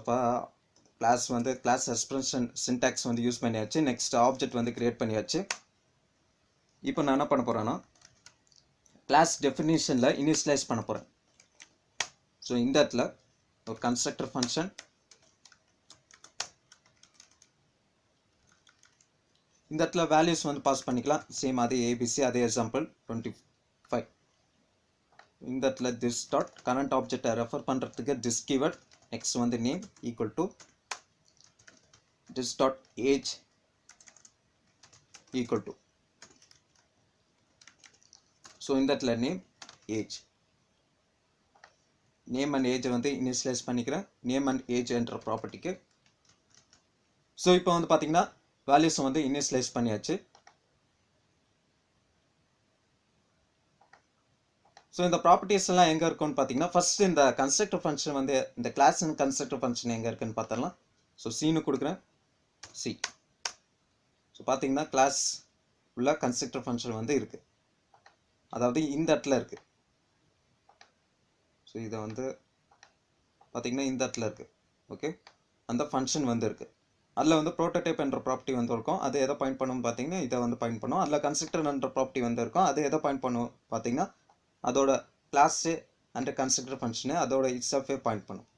கிளாஸ் வந்து கிளாஸ் எக்ஸ்பிரஷன் சின்டாக்ஸ் வந்து யூஸ் பண்ணியாச்சு. நெக்ஸ்ட் ஆப்ஜெக்ட் வந்து கிரியேட் பண்ணியாச்சு. இப்போ நான் என்ன பண்ண போகிறேன்னா கிளாஸ் டெஃபினிஷனில் இனிஷியலைஸ் பண்ண போகிறேன். ஸோ இந்த இடத்துல ஒரு கன்ஸ்ட்ரக்டர் ஃபங்க்ஷன், இந்த இடத்துல வேல்யூஸ் வந்து பாஸ் பண்ணிக்கலாம். சேம் அதே ABC, அதே எக்ஸாம்பிள் 25. இந்த இடத்துல திஸ் டாட் கரண்ட் ஆப்ஜெக்டை ரெஃபர் பண்ணுறதுக்கு திஸ் கீவேர்ட். நெக்ஸ்ட் வந்து name equal to this dot age equal to. So இந்த இடத்துல நேம் ஏஜ், நேம் அண்ட் ஏஜை வந்து இனிஷியலைஸ் பண்ணிக்கிறேன் நேம் அண்ட் ஏஜ் என்ற ப்ராப்பர்ட்டிக்கு. ஸோ இப்போ வந்து பார்த்தீங்கன்னா வேல்யூஸை வந்து இனிஷியலைஸ் பண்ணியாச்சு. ஸோ இந்த ப்ராப்பர்ட்டிஸ் எல்லாம் எங்கே இருக்குன்னு பார்த்தீங்கன்னா ஃபர்ஸ்ட் இந்த கன்ஸ்ட்ரக்டர் ஃபங்க்ஷன் வந்து இந்த கிளாஸ் அண்ட் கன்ஸ்ட்ரக்டர் ஃபங்க்ஷன் எங்கே இருக்குன்னு பார்த்தரலாம். ஸோ சீனு கொடுக்குறேன், சி. ஸோ பார்த்தீங்கன்னா கிளாஸ் உள்ள கன்ஸ்ட்ரக்டர் ஃபங்க்ஷன் வந்து இருக்குது, அதாவது இந்த இடத்துல இருக்குது. ஸோ இதை வந்து பார்த்தீங்கன்னா இந்த இடத்துல இருக்குது. ஓகே, அந்த ஃபங்க்ஷன் வந்து இருக்குது. அதில் வந்து ப்ரோட்டோடைப் என்ற ப்ராப்பர்ட்டி வந்து இருக்கும், அது எதை பாயிண்ட் பண்ணும் பார்த்தீங்கன்னா இதை வந்து பாயிண்ட் பண்ணும். அதில் கன்ஸ்ட்ரக்டர் என்ற ப்ராப்பர்ட்டி வந்து இருக்கும், அது எதை பாயிண்ட் பண்ணும் பார்த்தீங்கன்னா அதோட கிளாஸு அண்ட் கன்ஸ்ட்ரக்டர் ஃபங்க்ஷனு அதோட இட்ஸாஃபே பாயிண்ட் பண்ணும்.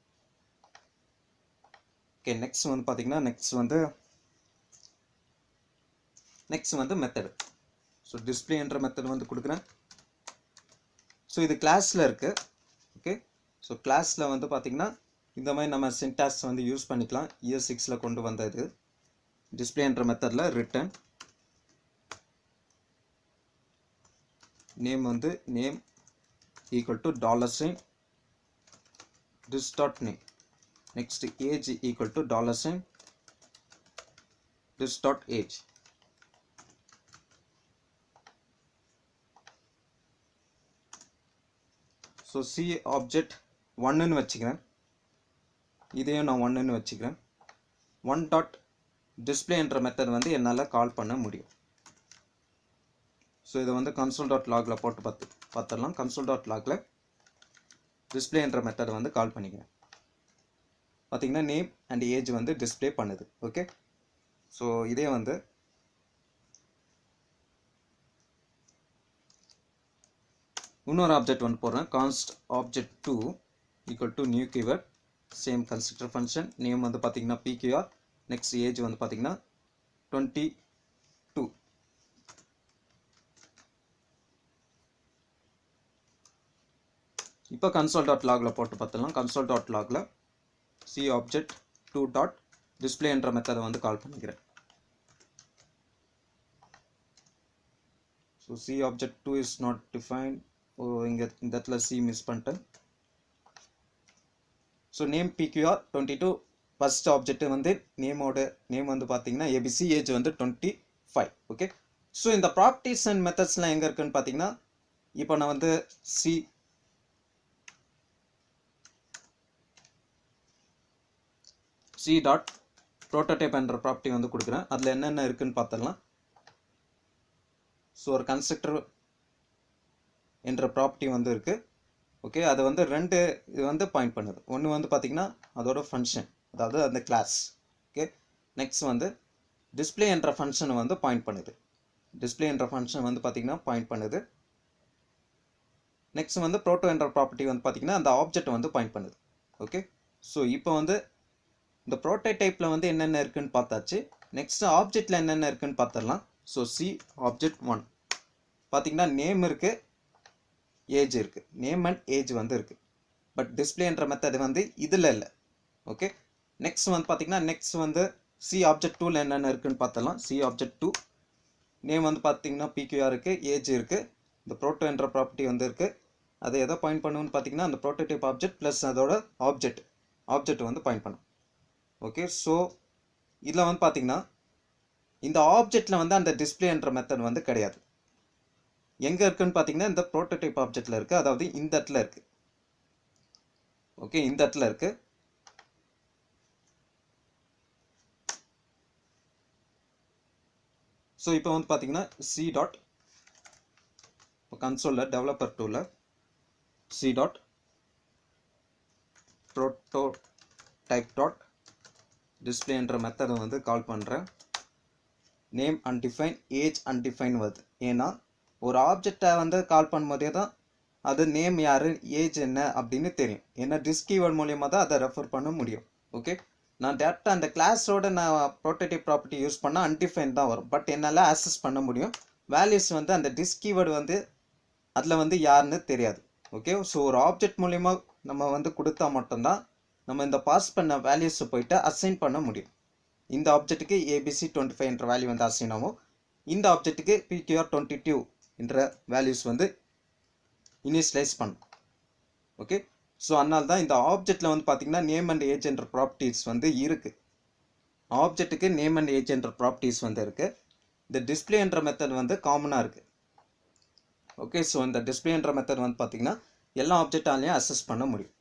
ஓகே, நெக்ஸ்ட் வந்து பார்த்தீங்கன்னா நெக்ஸ்ட் வந்து மெத்தடு. ஸோ டிஸ்பிளேன்ற மெத்தட் வந்து கொடுக்குறேன். ஸோ இது கிளாஸில் இருக்குது. ஓகே, ஸோ கிளாஸில் வந்து பார்த்தீங்கன்னா இந்த மாதிரி நம்ம சின்டாக்ஸ் வந்து யூஸ் பண்ணிக்கலாம். இயர் 6ல் கொண்டு வந்தது டிஸ்பிளேன்ற மெத்தடில் ரிட்டன் நேம் வந்து name equal to $, this dot name. Next age equal to $, this dot age. So C object 1 ன்னு வச்சுக்கிறேன், இதையும் நான் 1 ன்னு வச்சுக்கிறேன். 1 டாட் டிஸ்பிளே என்ற மெத்தட் வந்து என்னால் கால் பண்ண முடியும். ஸோ இதை வந்து console.logல போட்டு பார்த்துடலாம். console.logல டிஸ்பிளே என்ற மெத்தடை வந்து கால் பண்ணிக்கிறேன். பார்த்தீங்கன்னா நேம் அண்ட் ஏஜ் வந்து டிஸ்பிளே பண்ணுது. ஓகே, ஸோ இதே வந்து இன்னொரு ஆப்ஜெக்ட் வந்து போடுறேன். const object2 equal to new keyword same constructor function. Name வந்து பார்த்தீங்கன்னா pqr, நெக்ஸ்ட் ஏஜ் வந்து பார்த்தீங்கன்னா 22. இப்போ console.logல போட்டு பார்த்துடலாம். console.logல c object2 டாட் டிஸ்பிளே என்ற மெத்தடை வந்து கால் பண்ணிக்கிறேன். So c object2 is not defined. இங்கே இந்த இடத்துல c மிஸ் பண்ணிட்டேன். So name pqr 22, first object வந்து நேமோட நேம் வந்து பார்த்தீங்கன்னா abc, ஏஜ் வந்து 25. ஓகே, ஸோ இந்த ப்ராப்பர்ட்டிஸ் அண்ட் மெத்தட்ஸ்லாம் எங்கே இருக்குன்னு பார்த்தீங்கன்னா, இப்போ நான் வந்து c டாட் ப்ரோட்டோடைப் என்ற ப்ராப்பர்ட்டி வந்து கொடுக்குறேன். அதில் என்னென்ன இருக்குன்னு பார்த்துடலாம். ஸோ ஒரு கன்ஸ்ட்ரக்டர் என்ற ப்ராப்பர்ட்டி வந்து இருக்குது. ஓகே, அது வந்து ரெண்டு இது வந்து பாயிண்ட் பண்ணுது. ஒன்று வந்து பார்த்திங்கன்னா அதோட ஃபங்க்ஷன், அதாவது அந்த கிளாஸ். ஓகே, நெக்ஸ்ட் வந்து டிஸ்பிளே என்ற ஃபங்க்ஷனை வந்து பாயிண்ட் பண்ணுது. டிஸ்பிளே என்ற ஃபங்க்ஷன் வந்து பார்த்திங்கன்னா பாயிண்ட் பண்ணுது. நெக்ஸ்ட் வந்து ப்ரோட்டோ என்ற ப்ராப்பர்ட்டி வந்து பார்த்திங்கன்னா அந்த ஆப்ஜெக்ட் வந்து பாயிண்ட் பண்ணுது. ஓகே, ஸோ இப்போ வந்து இந்த ப்ரோட்டோடைப்பில் வந்து என்னென்ன இருக்குன்னு பார்த்தாச்சு. நெக்ஸ்ட் ஆப்ஜெக்டில் என்னென்ன இருக்குன்னு பார்த்துடலாம். ஸோ சி object1 பார்த்திங்கன்னா நேம் இருக்குது, ஏஜ் இருக்குது. நேம் அண்ட் ஏஜ் வந்து இருக்குது. பட் டிஸ்பிளே என்ற மெத்தட் வந்து இதில் இல்லை. ஓகே, நெக்ஸ்ட் வந்து பார்த்திங்கன்னா நெக்ஸ்ட் வந்து சி object2ல என்னென்ன இருக்குன்னு பார்த்தலாம். சி object2 நேம் வந்து பார்த்திங்கன்னா pqr இருக்குது, ஏஜ் இருக்குது, இந்த ப்ரோட்டோ என்ற ப்ராப்பர்ட்டி வந்து இருக்குது. அதை எதை பாயிண்ட் பண்ணுன்னு பார்த்தீங்கன்னா அந்த ப்ரோட்டோடைப் ஆப்ஜெக்ட் ப்ளஸ் அதோட ஆப்ஜெக்ட் வந்து பாயிண்ட் பண்ணும். ஓகே, ஸோ இதில் வந்து பார்த்தீங்கன்னா இந்த ஆப்ஜெக்டில் வந்து அந்த டிஸ்பிளே என்ற மெத்தட் வந்து கிடையாது. எங்கே இருக்குன்னு பார்த்தீங்கன்னா இந்த ப்ரோட்டோடைப் ஆப்ஜெக்டில் இருக்குது, அதாவது இந்த இடத்துல இருக்குது. ஓகே, இந்த இடத்துல இருக்குது. ஸோ இப்போ வந்து பார்த்தீங்கன்னா சி டாட் கன்சோலில் டெவலப்பர் டூவில் C dot prototype dot display என்ற மெத்தடை வந்து கால் பண்ணுறேன். நேம் அன்டிஃபைன், ஏஜ் அன்டிஃபைன் வருது. ஏன்னா ஒரு ஆப்ஜெக்டை வந்து கால் பண்ணும்போதே தான் அது நேம் யார், ஏஜ் என்ன அப்படின்னு தெரியும். ஏன்னா டிஸ் கீவேர்ட் மூலியமாக தான் அதை ரெஃபர் பண்ண முடியும். ஓகே, நான் டேரெக்டாக அந்த கிளாஸோட நான் ப்ரோட்டோடைப் ப்ராப்பர்ட்டி யூஸ் பண்ணால் அன்டிஃபைன் தான் வரும். பட் என்னால் ஆக்சஸ் பண்ண முடியும். வேல்யூஸ் வந்து அந்த டிஸ் கீவேர்டு வந்து அதில் வந்து யாருன்னு தெரியாது. ஓகே, ஸோ ஒரு ஆப்ஜெக்ட் மூலிமா நம்ம வந்து கொடுத்தா மட்டும்தான் நம்ம இந்த பாஸ் பண்ண வேல்யூஸை போயிட்டு அசைன் பண்ண முடியும். இந்த ஆப்ஜெக்ட்டுக்கு ஏபிசி 25 என்ற வேல்யூ வந்து அசைன் ஆகும். இந்த ஆப்ஜெக்ட்டுக்கு pqr 22 என்ற வேல்யூஸ் வந்து இனிஷியலைஸ் பண்ணும். ஓகே, ஸோ அதனால தான் இந்த ஆப்ஜெக்டில் வந்து பார்த்தீங்கன்னா நேம் அண்ட் ஏஜ் என்ற ப்ராப்பர்ட்டிஸ் வந்து இருக்குது. ஆப்ஜெக்ட்டுக்கு நேம் அண்ட் ஏஜ் என்ற ப்ராப்பர்ட்டிஸ் வந்து இருக்குது. இந்த டிஸ்பிளே என்ற மெத்தட் வந்து காமனாக இருக்குது. ஓகே, ஸோ இந்த டிஸ்பிளே என்ற மெத்தட் வந்து பார்த்தீங்கன்னா எல்லா ஆப்ஜெக்டாலையும் அசஸ் பண்ண முடியும்.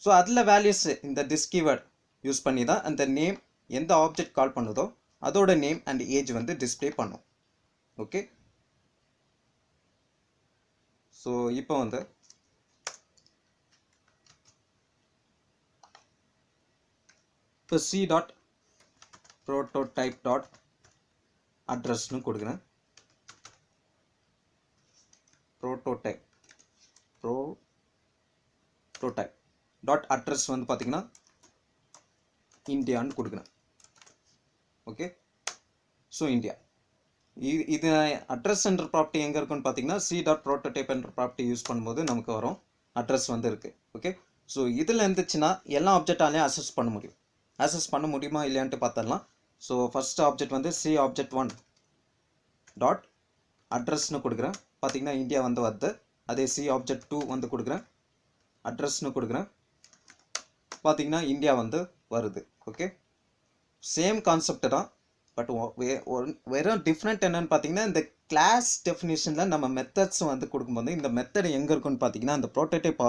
ஸோ அதில் வேல்யூஸ் இந்த டிஸ் கீவேர்ட் யூஸ் பண்ணி தான் அந்த நேம் எந்த ஆப்ஜெக்ட் கால் பண்ணுதோ அதோட நேம் அண்ட் ஏஜ் வந்து டிஸ்பிளே பண்ணும். ஓகே, ஸோ இப்போ வந்து இப்போ சி டாட் ப்ரோட்டோடைப் டாட் அட்ரஸ்னு கொடுக்குறேன். ப்ரோட்டோடைப் டாட் அட்ரஸ் வந்து பார்த்தீங்கன்னா இந்தியான்னு கொடுக்குறேன். ஓகே, ஸோ இந்தியா இது அட்ரஸ் என்ற ப்ராப்பர்ட்டி எங்கே இருக்குன்னு பார்த்தீங்கன்னா சி டாட் ப்ரோட்டோடைப் என்ற ப்ராப்பர்ட்டி யூஸ் பண்ணும்போது நமக்கு வரும் அட்ரஸ் வந்து இருக்குது. ஓகே, ஸோ இதில் இருந்துச்சுன்னா எல்லா ஆப்ஜெக்டாலையும் அசஸ் பண்ண முடியும். அசஸ் பண்ண முடியுமா இல்லையான்ட்டு பார்த்துடலாம். ஸோ ஃபர்ஸ்ட் ஆப்ஜெக்ட் வந்து சி object1 டாட் அட்ரஸ்னு கொடுக்குறேன். பார்த்தீங்கன்னா இந்தியா வந்து வருது. அதே சி object2 வந்து கொடுக்குறேன், அட்ரஸ்னு கொடுக்குறேன். பார்த்தீங்கன்னா இந்தியா வந்து வருது. ஓகே, சேம் கான்செப்ட் தான். பட் வெறும் டிஃப்ரெண்ட் என்னன்னு பார்த்தீங்கன்னா இந்த கிளாஸ் டெஃபினிஷனில் நம்ம மெத்தட்ஸ் வந்து கொடுக்கும்போது இந்த மெத்தட் எங்கே இருக்குன்னு பார்த்தீங்கன்னா அந்த ப்ரோட்டோடைப்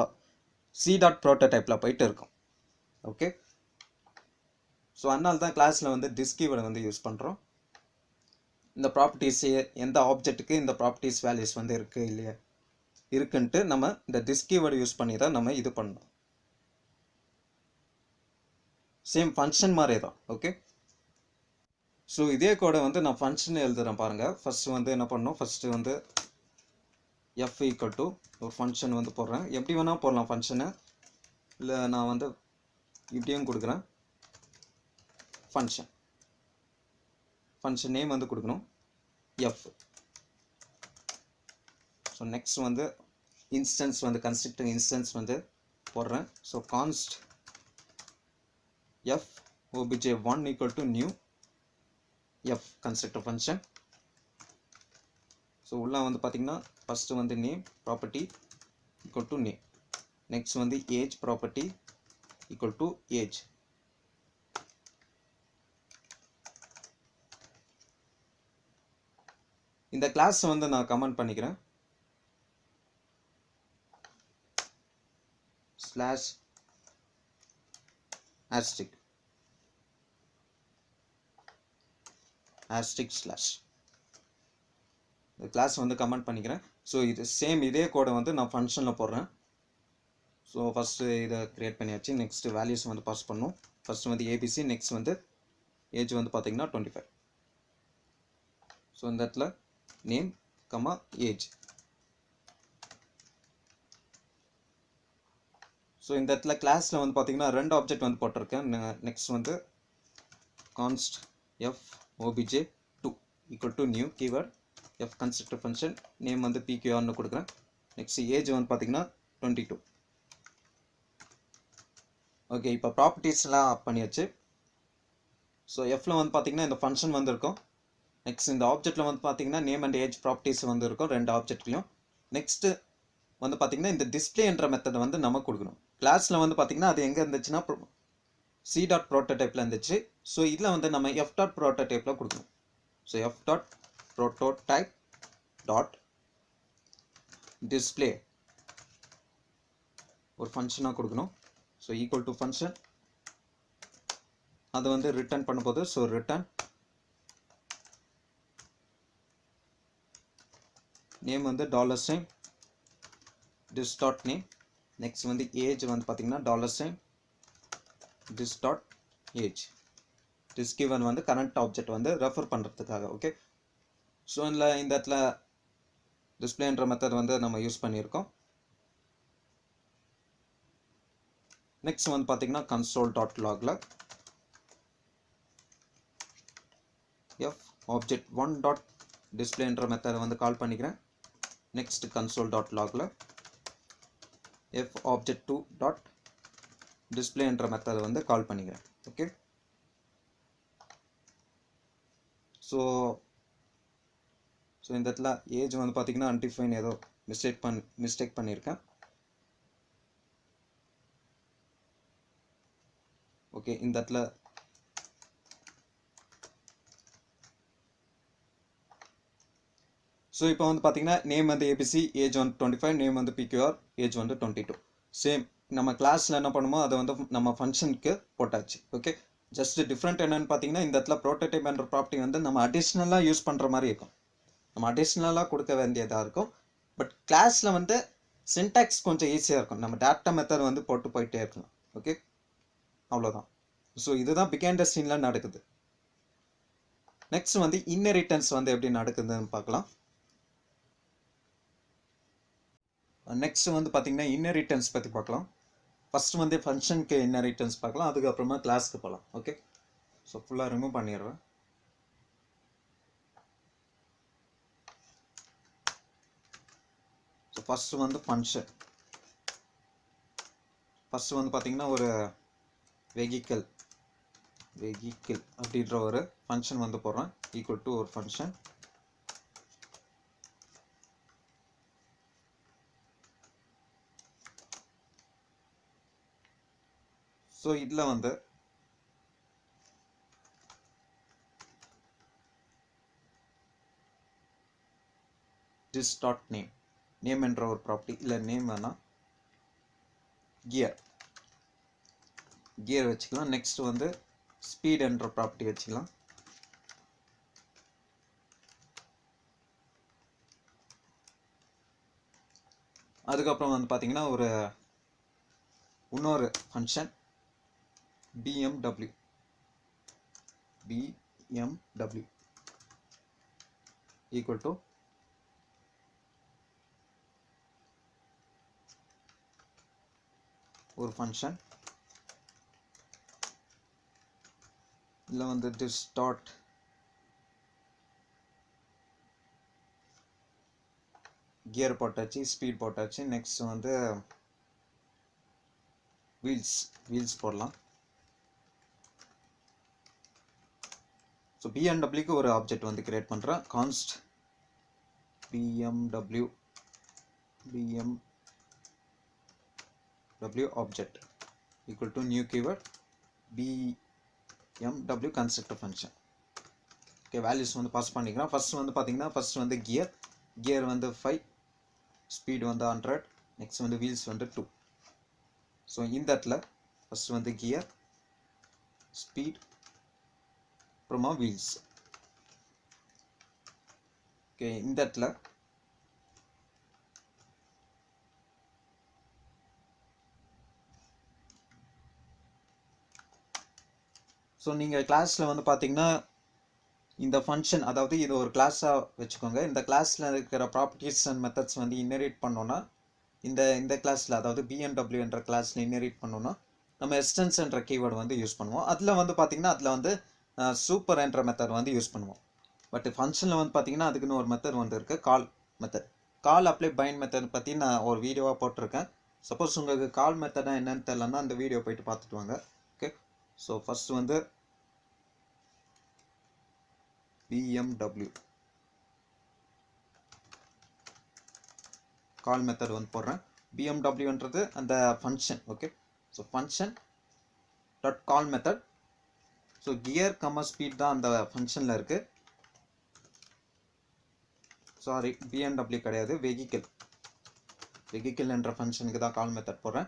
சி டாட் ப்ரோட்டோடைப்பில் போயிட்டு இருக்கும். ஓகே, ஸோ அதனால தான் கிளாஸில் வந்து டிஸ் கீவேர்டை வந்து யூஸ் பண்ணுறோம். இந்த ப்ராப்பர்ட்டிஸ் எந்த ஆப்ஜெக்ட்டுக்கு இந்த ப்ராப்பர்ட்டிஸ் வேல்யூஸ் வந்து இருக்குது இல்லையா இருக்குன்ட்டு நம்ம இந்த திஸ் கீவேர்டு யூஸ் பண்ணி தான் நம்ம இது பண்ணணும். சேம் ஃபங்க்ஷன் மாதிரி தான். ஓகே, ஸோ இதே கோடை வந்து நான் ஃபங்க்ஷன் எழுதுகிறேன் பாருங்கள். ஃபஸ்ட்டு வந்து என்ன பண்ணணும், ஃபஸ்ட்டு வந்து எஃப் ஈக்குவல் டு ஒரு ஃபங்க்ஷன் வந்து போடுறேன். எப்படி வேணால் போடலாம் ஃபங்க்ஷனை, இல்லை நான் வந்து இப்படியும் கொடுக்குறேன். ஃபங்க்ஷன் நேம் வந்து கொடுக்கணும் எஃப். ஸோ நெக்ஸ்ட் வந்து இன்ஸ்டன்ஸ் வந்து கன்ஸ்ட்ரக்டர் இன்ஸ்டன்ஸ் வந்து போடுறேன். So const f obj1 equal to new f constructor function. So உள்ள வந்து பார்த்தீங்கன்னா ஃபஸ்ட்டு வந்து name property equal to name, next வந்து age property equal to age. இந்த கிளாஸ் வந்து நான் கமெண்ட் பண்ணிக்கிறேன். ஸ்லாஷ் asterisk ஸ்லாஷ் இந்த கிளாஸ் வந்து கமெண்ட் பண்ணிக்கிறேன். ஸோ இது சேம் இதே கோடை வந்து நான் ஃபங்க்ஷனில் போடுறேன். ஸோ ஃபஸ்ட்டு இதை க்ரியேட் பண்ணியாச்சு. நெக்ஸ்ட்டு வேல்யூஸ் வந்து பாஸ் பண்ணணும். ஃபஸ்ட்டு வந்து ஏபிசி, நெக்ஸ்ட் வந்து ஏஜ் வந்து பார்த்தீங்கன்னா 25. ஸோ இந்த இடத்துல நேம் கமா ஏஜ். ஸோ இந்த இடத்துல கிளாஸில் வந்து பார்த்தீங்கன்னா 2 ஆப்ஜெக்ட் வந்து போட்டிருக்கேன். நெக்ஸ்ட் வந்து const f obj2 equal to new keyword f constructor function name வந்து pqrனு கொடுக்குறேன். நெக்ஸ்ட் ஏஜ் வந்து பார்த்தீங்கன்னா 22. ஓகே, இப்போ ப்ராப்பர்ட்டிஸ்லாம் ஆட் பண்ணியாச்சு. ஸோ எஃப்ல வந்து பார்த்தீங்கன்னா இந்த ஃபங்க்ஷன் வந்து இருக்கும். நெக்ஸ்ட் இந்த ஆப்ஜெக்டில் வந்து பார்த்தீங்கன்னா நேம் அண்ட் ஏஜ் ப்ராப்பர்ட்டிஸ் வந்து இருக்கும் 2 ஆப்ஜெக்ட்லையும். நெக்ஸ்ட்டு வந்து பார்த்தீங்கன்னா இந்த டிஸ்பிளே என்ற மெத்தடை வந்து நம்ம கொடுக்கணும். கிளாஸில் வந்து பார்த்தீங்கன்னா அது எங்கே இருந்துச்சுன்னா சி டாட் ப்ரோட்டோடைப்பில் இருந்துச்சு. ஸோ இதில் வந்து நம்ம எஃப் டாட் ப்ரோட்டோடைப்பில் கொடுக்கணும். So f dot prototype dot display ஒரு ஃபங்க்ஷனாக கொடுக்கணும். ஸோ ஈக்குவல் டு ஃபங்க்ஷன் அது வந்து ரிட்டர்ன் பண்ணும்போது ஸோ ரிட்டர்ன் நேம் வந்து $, dis டாட் நேம். நெக்ஸ்ட் வந்து ஏஜ் வந்து பார்த்தீங்கன்னா $dis dot age. this given வந்து கரண்ட் ஆப்ஜெக்ட் வந்து ரெஃபர் பண்ணுறதுக்காக. ஓகே, ஸோ இந்த இடத்துல டிஸ்பிளேன்ற மெத்தட் வந்து நம்ம யூஸ் பண்ணியிருக்கோம். நெக்ஸ்ட் வந்து பார்த்தீங்கன்னா console டாட் லாகில் எஃப் object1 டாட் டிஸ்பிளேன்ற மெத்தடை வந்து கால் பண்ணிக்கிறேன். நெக்ஸ்ட் console டாட் லாகில் எஃப் object2 டாட் டிஸ்பிளேன்ற மெத்தடை வந்து கால் பண்ணிக்கிறேன். ஓகே, ஸோ இந்த இடத்துல ஏஜ் வந்து பார்த்தீங்கன்னா அன்டிஃபைன் ஏதோ மிஸ்டேக் பண்ணியிருக்கேன். ஓகே, இந்த இடத்துல ஸோ இப்போ வந்து பார்த்தீங்கன்னா நேம் வந்து ஏபிசி, ஏஜ் வந்து 25, நேம் வந்து பிக்யூஆர், ஏஜ் வந்து 22. சேம் நம்ம கிளாஸில் என்ன பண்ணுமோ அதை வந்து நம்ம ஃபங்க்ஷனுக்கு போட்டாச்சு. ஓகே, ஜஸ்ட் டிஃப்ரெண்ட் என்னென்னு பார்த்தீங்கன்னா இந்த இடத்துல ப்ரோட்டோடைப் என்ற ப்ராப்பர்ட்டி வந்து நம்ம அடிஷ்னலாக யூஸ் பண்ணுற மாதிரி இருக்கும். நம்ம அடிஷ்னலாக கொடுக்க வேண்டியதாக இருக்கும். பட் கிளாஸில் வந்து சின்டாக்ஸ் கொஞ்சம் ஈஸியாக இருக்கும். நம்ம டேட்டா மெத்தட் வந்து போட்டு போயிட்டே இருக்கலாம். ஓகே, அவ்வளோதான். ஸோ இதுதான் பிஹைண்ட் த சீனில் நடக்குது. நெக்ஸ்ட் வந்து இன்ஹெரிட்டன்ஸ் வந்து எப்படி நடக்குதுன்னு பார்க்கலாம். நெக்ஸ்ட் வந்து பார்த்தீங்கன்னா இன்ஹெரிட்டன்ஸ் பற்றி பார்க்கலாம். ஃபர்ஸ்ட் வந்து ஃபங்க்ஷனுக்கு இன்ஹெரிட்டன்ஸ் பார்க்கலாம், அதுக்கப்புறமா கிளாஸ்க்கு போகலாம். ஓகே, ஸோ ஃபுல்லாக ரிமூவ் பண்ணிடுறேன். ஸோ ஃபர்ஸ்ட் வந்து ஃபங்க்ஷன். ஃபர்ஸ்ட் வந்து பார்த்தீங்கன்னா ஒரு வெஹிக்கிள் அப்படின்ற ஒரு ஃபங்க்ஷன் வந்து போடுறேன். ஈக்குவல் டு ஒரு ஃபங்க்ஷன். ஸோ இதில் வந்து dis டாட் நேம், நேம் என்ற ஒரு ப்ராப்பர்ட்டி, இல்லை நேம் வேணா கியர் வச்சுக்கலாம். நெக்ஸ்ட் வந்து ஸ்பீட் என்ற ப்ராப்பர்ட்டி வச்சுக்கலாம். அதுக்கப்புறம் வந்து பார்த்தீங்கன்னா ஒரு இன்னொரு ஃபங்க்ஷன் BMW ஈக்குவல் டு ஒரு ஃபங்க்ஷன் இதில் வந்து திஸ் டாட் கியர் போட்டாச்சு, ஸ்பீட் போட்டாச்சு. நெக்ஸ்ட் வந்து வீல்ஸ் போடலாம். ஸோ பிஎம்டபிள்யூக்கு ஒரு ஆப்ஜெக்ட் வந்து கிரியேட் பண்ணுறேன். கான்ஸ்ட் BMW object equal to new keyword BMW constructor function. Okay, values வந்து பாஸ் பண்ணிக்கிறேன். ஃபர்ஸ்ட் வந்து பார்த்தீங்கன்னா ஃபர்ஸ்ட் வந்து கியர் வந்து 5, ஸ்பீட் வந்து 100, நெக்ஸ்ட் வந்து வீல்ஸ் வந்து 2. ஸோ இந்த இடத்துல ஃபர்ஸ்ட் வந்து கியர், ஸ்பீட், அப்புறமா வீல்ஸ். ஓகே, இந்த இடத்துல ஸோ நீங்கள் கிளாஸில் வந்து பார்த்தீங்கன்னா இந்த ஃபங்க்ஷன், அதாவது இது ஒரு கிளாஸாக வச்சுக்கோங்க. இந்த கிளாஸில் இருக்கிற ப்ராப்பர்ட்டிஸ் அண்ட் மெத்தட்ஸ் வந்து இன்னெரிட் பண்ணோன்னா இந்த கிளாஸில், அதாவது BMW என்ற கிளாஸில் இன்னெரிட் பண்ணோன்னா நம்ம எக்ஸ்டென்ஸ் என்ற கீவேர்டு வந்து யூஸ் பண்ணுவோம். அதில் வந்து பார்த்தீங்கன்னா அதில் வந்து சூப்பர் என்ற மெத்தட் வந்து யூஸ் பண்ணுவோம். பட் ஃபங்க்ஷனில் வந்து பார்த்தீங்கன்னா அதுக்குன்னு ஒரு மெத்தட் வந்து இருக்குது, கால் மெத்தட். கால் அப்ளை பைண்ட் மெத்தட் பற்றி நான் ஒரு வீடியோவாக போட்டிருக்கேன். சப்போஸ் உங்களுக்கு கால் மெத்தடா என்னன்னு தெரியலன்னா அந்த வீடியோ போயிட்டு பார்த்துட்டு வாங்க. ஓகே, ஸோ ஃபர்ஸ்ட் வந்து BMW கால் மெத்தட் வந்து போடுறேன். BMWன்றது அந்த function. Okay, so function dot call method. So gear comma speed தான் அந்த ஃபங்க்ஷனில் இருக்குது. சாரி, BMW கிடையாது, வெஹிக்கிள் என்ற ஃபங்க்ஷனுக்கு தான் கால் மெத்தட் போடுறேன்.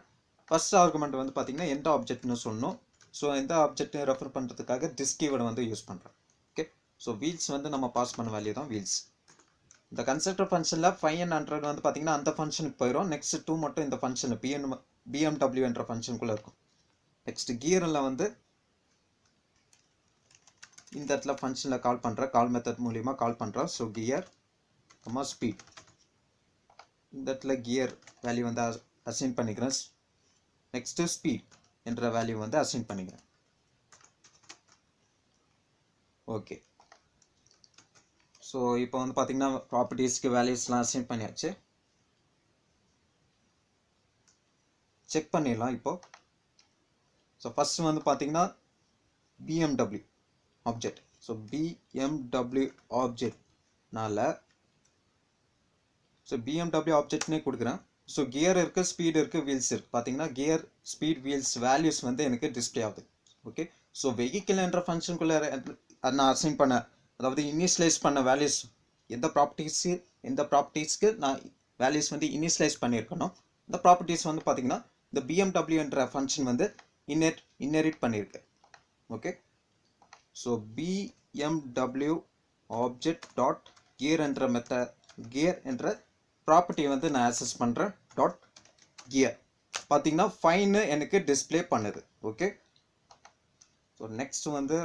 ஃபர்ஸ்ட் ஆர்குமெண்ட் வந்து பார்த்தீங்கன்னா எந்த ஆப்ஜெக்ட்னு சொல்லணும். ஸோ எந்த ஆப்ஜெக்ட்னு ரெஃபர் பண்ணுறதுக்காக திஸ் கீவேர்டு வந்து யூஸ் பண்ணுறேன். ஓகே, ஸோ வீல்ஸ் வந்து நம்ம பாஸ் பண்ண வேல்யூ தான் வீல்ஸ். இந்த கன்ஸ்ட்ரக்டர் ஃபங்க்ஷனில் 5 and 100 வந்து பார்த்தீங்கன்னா அந்த ஃபங்க்ஷனுக்கு போயிடும். நெக்ஸ்ட் 2 மட்டும் இந்த ஃபங்க்ஷனில் BMW என்ற ஃபங்க்ஷனுக்குள்ளே இருக்கும். நெக்ஸ்ட் கியரில் வந்து இந்த இடத்துல ஃபங்க்ஷனில் கால் பண்ணுறேன், கால் மெத்தட் மூலிமா கால் பண்ணுறோம். ஸோ கியர் கம்மா ஸ்பீட், இந்த இடத்துல கியர் வேல்யூ வந்து அசைன் பண்ணிக்கிறேன். நெக்ஸ்ட்டு ஸ்பீட் என்ற வேல்யூ வந்து அசைன் பண்ணிக்கிறேன். ஓகே, ஸோ இப்போ வந்து பார்த்தீங்கன்னா ப்ராப்பர்ட்டிஸ்க்கு வேல்யூஸ்லாம் அசைன் பண்ணியாச்சு. செக் பண்ணிடலாம் இப்போ. ஸோ ஃபர்ஸ்ட் வந்து பார்த்தீங்கன்னா BMW ஆப்ஜெக்ட். ஸோ BMW ஆப்ஜெக்ட்னால ஸோ BMW ஆப்ஜெக்ட்னே கொடுக்குறேன். ஸோ கியர் இருக்குது, ஸ்பீட் இருக்குது, வீல்ஸ் இருக்குது. பார்த்தீங்கன்னா கியர், ஸ்பீட், வீல்ஸ் வேல்யூஸ் வந்து எனக்கு டிஸ்பிளே ஆகுது. ஓகே, ஸோ வெஹிக்கிள் என்ற ஃபங்க்ஷனுக்குள்ளே நான் அசைன் பண்ண, அதாவது இனிஷியலைஸ் பண்ண வேல்யூஸ் எந்த ப்ராப்பர்ட்டிஸ்க்கு நான் வேல்யூஸ் வந்து இனிஷியலைஸ் பண்ணியிருக்கணும். இந்த ப்ராப்பர்ட்டிஸ் வந்து பார்த்தீங்கன்னா இந்த BMW என்ற ஃபங்க்ஷன் வந்து இன்னெரிட் பண்ணியிருக்கு. Okay, so BMW object dot gear என்ற ப்ராப்பர்ட்டி வந்து நான் ஆக்சஸ் பண்ணுறேன். டாட் கியர் பார்த்தீங்கன்னா ஃபைன்னு எனக்கு டிஸ்பிளே பண்ணுது. ஓகே, ஸோ நெக்ஸ்ட் வந்து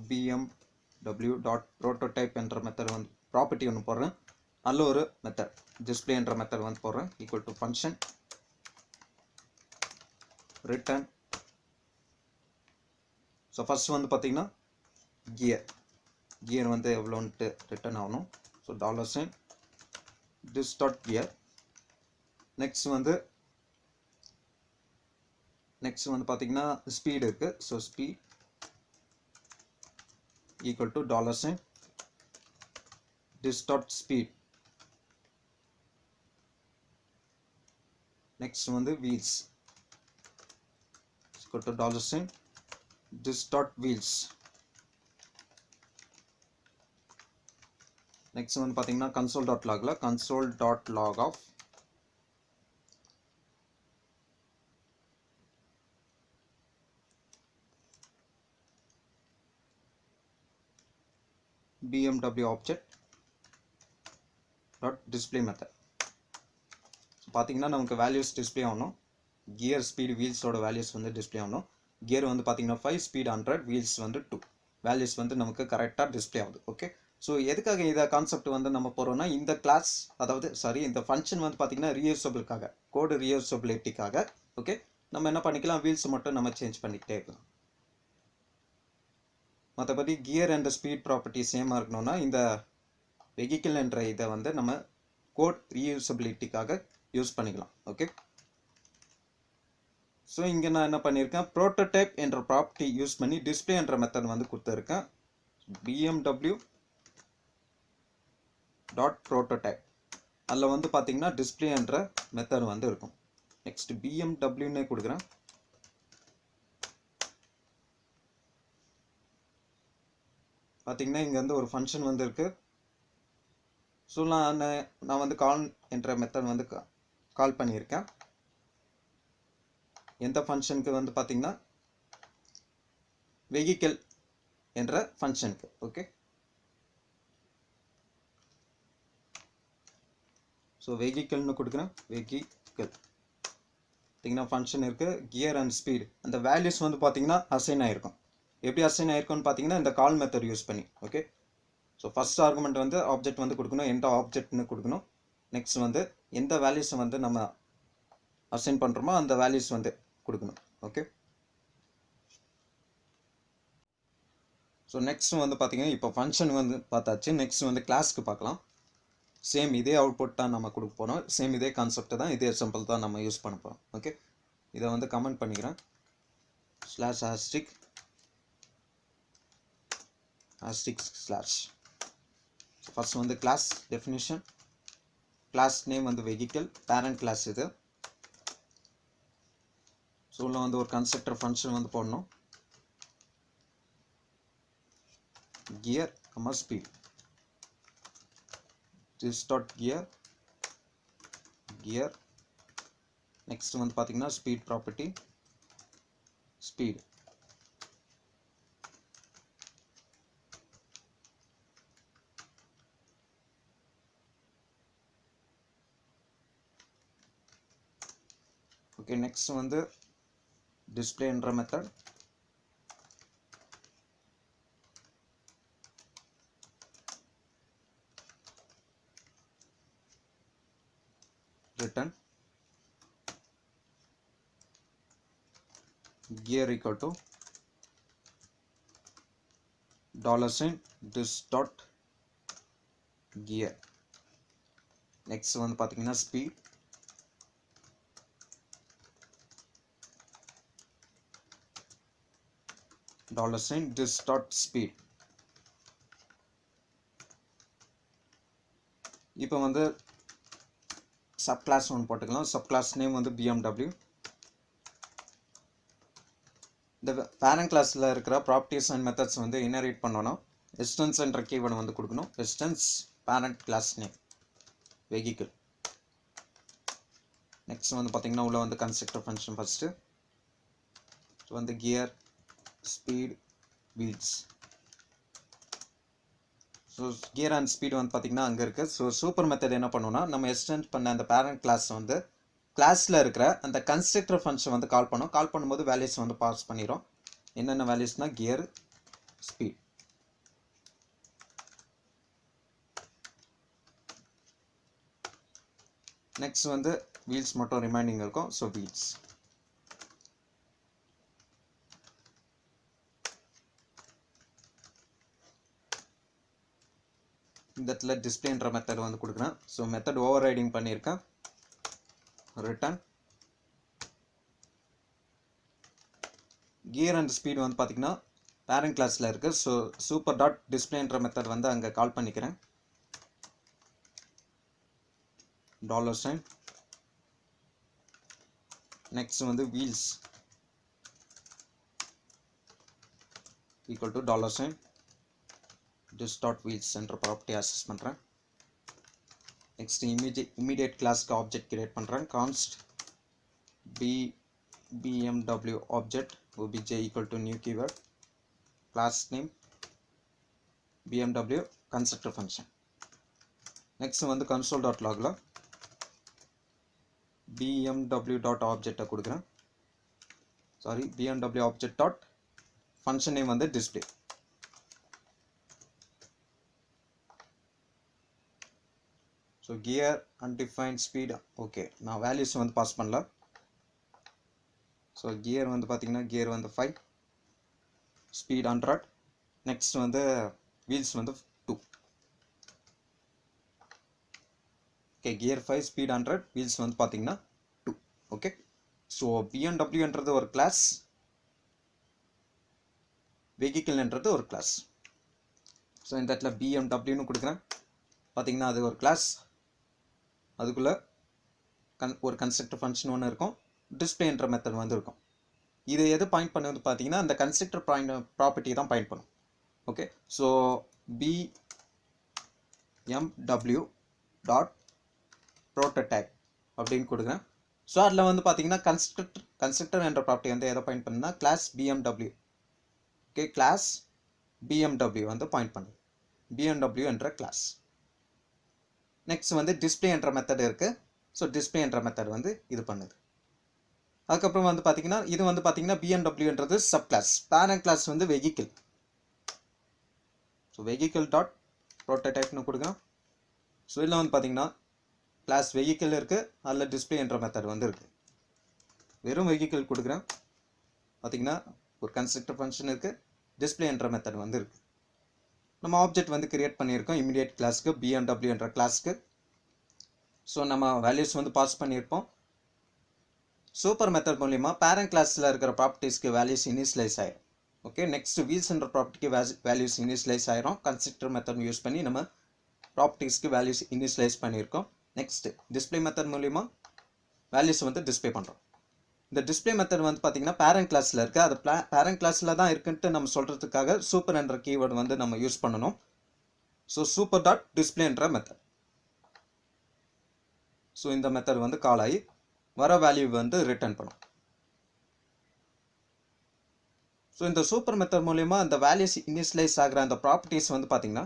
BMW டாட் ப்ரோட்டோடைப் என்ற மெத்தட் வந்து ப்ராப்பர்ட்டி ஒன்று போடுறேன். அதில் ஒரு மெத்தட் டிஸ்பிளே என்ற மெத்தட் வந்து போடுறேன். Equal to function return. So first வந்து பார்த்தீங்கன்னா கியர் வந்து எவ்வளோன்ட்டு ரிட்டர்ன் ஆகணும். So $sign this dot gear. Next வந்து பார்த்தீங்கன்னா ஸ்பீடு இருக்குது. So speed equal to $sign this dot speed. Next வந்து wheels equal to $sign this dot wheels. Next வந்து பார்த்தீங்கன்னா console.log of BMW object dot display method. பார்த்தீங்கன்னா நமக்கு values display ஆகணும். Gear speed வீல்ஸோட values வந்து டிஸ்பிளே ஆகணும். Gear வந்து பார்த்தீங்கன்னா 5, ஸ்பீட் 100, வீல்ஸ் வந்து 2. வேல்யூஸ் வந்து நமக்கு கரெக்டாக டிஸ்பிளே ஆகுது. ஓகே, ஸோ எதுக்காக இதை கான்செப்ட் வந்து நம்ம போகிறோம்னா, இந்த கிளாஸ் அதாவது இந்த ஃபங்க்ஷன் வந்து பார்த்தீங்கன்னா ரீயூசபிளுக்காக, கோடு ரீயூசபிலிட்டிக்காக. ஓகே, நம்ம என்ன பண்ணிக்கலாம், வீல்ஸ் மட்டும் நம்ம சேஞ்ச் பண்ணிக்கிட்டே இருக்கலாம். மற்றபடி கியர் அண்ட் ஸ்பீட் ப்ராப்பர்ட்டி சேமாக இருக்கணும்னா இந்த வெஹிக்கிள் என்ற இதை வந்து நம்ம கோட் ரீயூசபிலிட்டிக்காக யூஸ் பண்ணிக்கலாம். ஓகே, ஸோ இங்கே நான் என்ன பண்ணியிருக்கேன், ப்ரோட்டோடைப் என்ற ப்ராப்பர்ட்டி யூஸ் பண்ணி டிஸ்பிளே என்ற மெத்தட் வந்து கொடுத்துருக்கேன். BMW டாட் ப்ரோட்டோடைப், அதில் வந்து பார்த்தீங்கன்னா டிஸ்பிளே என்ற மெத்தட் வந்து இருக்கும். நெக்ஸ்ட் BMWன்னே கொடுக்குறேன். பார்த்தீங்கன்னா இங்கே வந்து ஒரு ஃபங்க்ஷன் வந்து இருக்கு. ஸோ நான் வந்து கால் என்ற மெத்தட் வந்து கால் பண்ணியிருக்கேன். எந்த ஃபங்க்ஷனுக்கு வந்து பார்த்தீங்கன்னா வெஹிக்கிள் என்ற ஃபங்க்ஷனுக்கு. ஓகே, ஸோ வெஹிக்கிள்னு கொடுக்குறேன். வெஹிக்கிள் பார்த்தீங்கன்னா ஃபங்க்ஷன் இருக்குது. கியர் அண்ட் ஸ்பீடு அந்த வேல்யூஸ் வந்து பார்த்தீங்கன்னா அசைன் ஆகிருக்கும். எப்படி அசைன் ஆகிருக்கும்னு பார்த்தீங்கன்னா இந்த கால் மெத்தட் யூஸ் பண்ணி. ஓகே, ஸோ ஃபர்ஸ்ட் ஆர்குமெண்ட் வந்து ஆப்ஜெக்ட் வந்து கொடுக்கணும், எந்த ஆப்ஜெக்ட்னு கொடுக்கணும். நெக்ஸ்ட் வந்து எந்த வேல்யூஸை வந்து நம்ம அசைன் பண்ணுறோமோ அந்த வேல்யூஸ் வந்து கொடுக்கணும். ஓகே, ஸோ நெக்ஸ்ட் வந்து பார்த்தீங்கன்னா இப்போ ஃபங்க்ஷன் வந்து பார்த்தாச்சு. நெக்ஸ்ட் வந்து கிளாஸ்க்கு பார்க்கலாம். சேம் இதே அவுட்புட் தான் நம்ம கொடுக்க போகிறோம். சேம் இதே கான்செப்ட் தான், இதே சிம்பிள் தான் நம்ம யூஸ் பண்ண போகிறோம். ஓகே, இதை வந்து கமெண்ட் பண்ணிக்கிறேன். /**/ ஃபர்ஸ்ட் வந்து கிளாஸ் டெஃபினிஷன், கிளாஸ் நேம் வந்து வெஹிக்கிள், பேரண்ட் கிளாஸ் இது. ஸோ உள்ள வந்து ஒரு கன்ஸ்ட்ரக்டர் ஃபங்க்ஷன் வந்து போடணும். Gear speed, this dot gear. Next வந்து பார்த்தீங்கன்னா speed property, speed. Okay, next வந்து டிஸ்பிளே என்ற method. return gear equal to $this dot gear. Next வந்து பார்த்தீங்கன்னா ஸ்பீட், $this dot speed. இப்போ வந்து சப் கிளாஸ் ஒன்று போட்டுக்கலாம். சப் கிளாஸ் நேம் வந்து BMW. இந்த பேரண்ட் கிளாஸில் இருக்கிற ப்ராப்பர்ட்டிஸ் அண்ட் மெத்தட்ஸ் வந்து இன்ஹெரிட் பண்ணணும். எஸ்டன்ஸ் என்ற கீவேர்டு வந்து கொடுக்கணும். Extends parent class name vehicle. Next வந்து பார்த்தீங்கன்னா உள்ள வந்து கன்ஸ்ட்ரக்டர் ஃபங்க்ஷன் ஃபர்ஸ்ட்டு வந்து gear, speed, wheels. So gear and speed வந்து பார்த்தீங்கன்னா அங்கே இருக்குது. ஸோ சூப்பர் மெத்தட் என்ன பண்ணுவோம்னா, நம்ம எக்ஸ்டெண்ட் பண்ண அந்த பேரண்ட் கிளாஸ் வந்து கிளாஸில் இருக்கிற அந்த கன்ஸ்ட்ரக்டர் ஃபங்க்ஷன் வந்து கால் பண்ணோம். கால் பண்ணும்போது வேல்யூஸ் வந்து பாஸ் பண்ணிடும். என்னென்ன வேல்யூஸ்னால் கியர், ஸ்பீட். நெக்ஸ்ட் வந்து வீல்ஸ் மட்டும் ரிமைனிங் இருக்கும். So wheels. இந்த இடத்துல டிஸ்பிளேன்ற மெத்தட் வந்து கொடுக்குறேன். ஸோ மெத்தட் ஓவர் ரைடிங் பண்ணியிருக்கேன். ரிட்டர்ன் கியர் அண்ட் ஸ்பீட் வந்து பார்த்தீங்கன்னா பேரண்ட் கிளாஸில் இருக்குது. ஸோ சூப்பர் டாட் டிஸ்பிளேன்ற மெத்தட் வந்து அங்கே கால் பண்ணிக்கிறேன். $. நெக்ஸ்ட் வந்து wheels equal to $. this dot wheels என்ற ப்ராப்பர்ட்டி அசஸ் பண்ணுறேன். நெக்ஸ்ட் இமீடியட் கிளாஸ்க்கு ஆப்ஜெக்ட் கிரியேட் பண்ணுறேன். கான்ஸ்ட் BMW object obj equal to new keyword, class name BMW constructor function. Next வந்து console.logல bmw.object கொடுக்கிறேன். Sorry, bmw object dot function name வந்து display. So gear undefined speed. Okay, நான் values வந்து pass பண்ணல. So gear வந்து பாத்தீங்கன்னா gear வந்து 5, speed 100. Next வந்து wheels வந்து 2. Okay, gear 5, speed 100, wheels வந்து பாத்தீங்கன்னா 2. Okay, so BMW என்றது ஒரு class, vehicle என்றது ஒரு class. So இந்த இடத்துல BMW னு கொடுக்கிறேன். பாத்தீங்கன்னா அது ஒரு class, அதுக்குள்ள ஒரு constructor function ஒன்று இருக்கும், display என்ற மெத்தட் வந்து இருக்கும். இது எது பாயிண்ட் பண்ணுவது பார்த்தீங்கன்னா அந்த கன்ஸ்ட்ரக்டர் ப்ராப்பர்ட்டி தான் பாயிண்ட் பண்ணும். Okay, so bmw dot prototype அப்படின்னு கொடுக்குறேன். ஸோ அதில் வந்து பார்த்தீங்கன்னா கன்ஸ்ட்ரக்டர் என்ற ப்ராப்பர்ட்டி வந்து எதை பாயிண்ட் பண்ணுன்னா class bmw. Okay, class bmw வந்து பாயிண்ட் பண்ணுது, bmw என்ற கிளாஸ். நெக்ஸ்ட் வந்து டிஸ்பிளே என்ற மெத்தட் இருக்குது. ஸோ டிஸ்பிளே என்ற மெத்தட் வந்து இது பண்ணுது. அதுக்கப்புறம் வந்து பார்த்தீங்கன்னா இது வந்து பார்த்தீங்கன்னா BMW sub class, parent class வந்து வெஹிக்கிள். ஸோ வெஹிக்கிள் டாட் ப்ரோட்டோடைப்னு கொடுக்குறோம். ஸோ இதில் வந்து பார்த்தீங்கன்னா கிளாஸ் வெஹிக்கிள் இருக்குது, அதில் டிஸ்பிளே என்ற மெத்தட் வந்து இருக்குது. வெறும் வெஹிக்கிள் கொடுக்குறேன். பார்த்தீங்கன்னா ஒரு கன்ஸ்ட்ரக்டர் ஃபங்க்ஷன் இருக்குது, டிஸ்பிளே என்ற மெத்தட் வந்து இருக்குது. நம்ம ஆப்ஜெக்ட் வந்து கிரியேட் பண்ணியிருக்கோம் இமிடியேட் கிளாஸ்க்கு, BMW என்ற கிளாஸ்க்கு. ஸோ நம்ம வேல்யூஸ் வந்து பாஸ் பண்ணியிருப்போம். சூப்பர் மெத்தட் மூலிமா பேரண்ட் கிளாஸில் இருக்கிற ப்ராப்பர்ட்டிஸ்க்கு வேல்யூஸ் இனிஷியலைஸ் ஆயிடும். ஓகே, நெக்ஸ்ட் வீல்ஸ் என்ற ப்ராப்பர்ட்டிக்கு வேல்யூஸ் இனிஷியலைஸ் ஆயிரும். கன்ஸ்ட்ரக்டர் மெத்தட் யூஸ் பண்ணி நம்ம ப்ராப்பர்ட்டிஸ்க்கு வேல்யூஸ் இனிஷியலைஸ் பண்ணியிருக்கோம். நெக்ஸ்ட் டிஸ்பிளே மெத்தட் மூலிமா வேல்யூஸ் வந்து டிஸ்பிளே பண்ணுறோம். இந்த டிஸ்பிளே மெத்தட் வந்து பார்த்தீங்கன்னா பேரண்ட் கிளாஸில் இருக்குது, அது பேரண்ட் கிளாஸில் தான் இருக்குன்ட்டு நம்ம சொல்கிறதுக்காக சூப்பர் என்ற கீவேர்டு வந்து நம்ம யூஸ் பண்ணணும். ஸோ சூப்பர் டாட் டிஸ்பிளே என்ற மெத்தட். ஸோ இந்த மெத்தட் வந்து கால் ஆகி வர வேல்யூ வந்து ரிட்டர்ன் பண்ணும். ஸோ இந்த சூப்பர் மெத்தட் மூலிமா அந்த வேல்யூஸ் இனிஷியலைஸ் ஆகிற அந்த ப்ராப்பர்ட்டிஸ் வந்து பார்த்தீங்கன்னா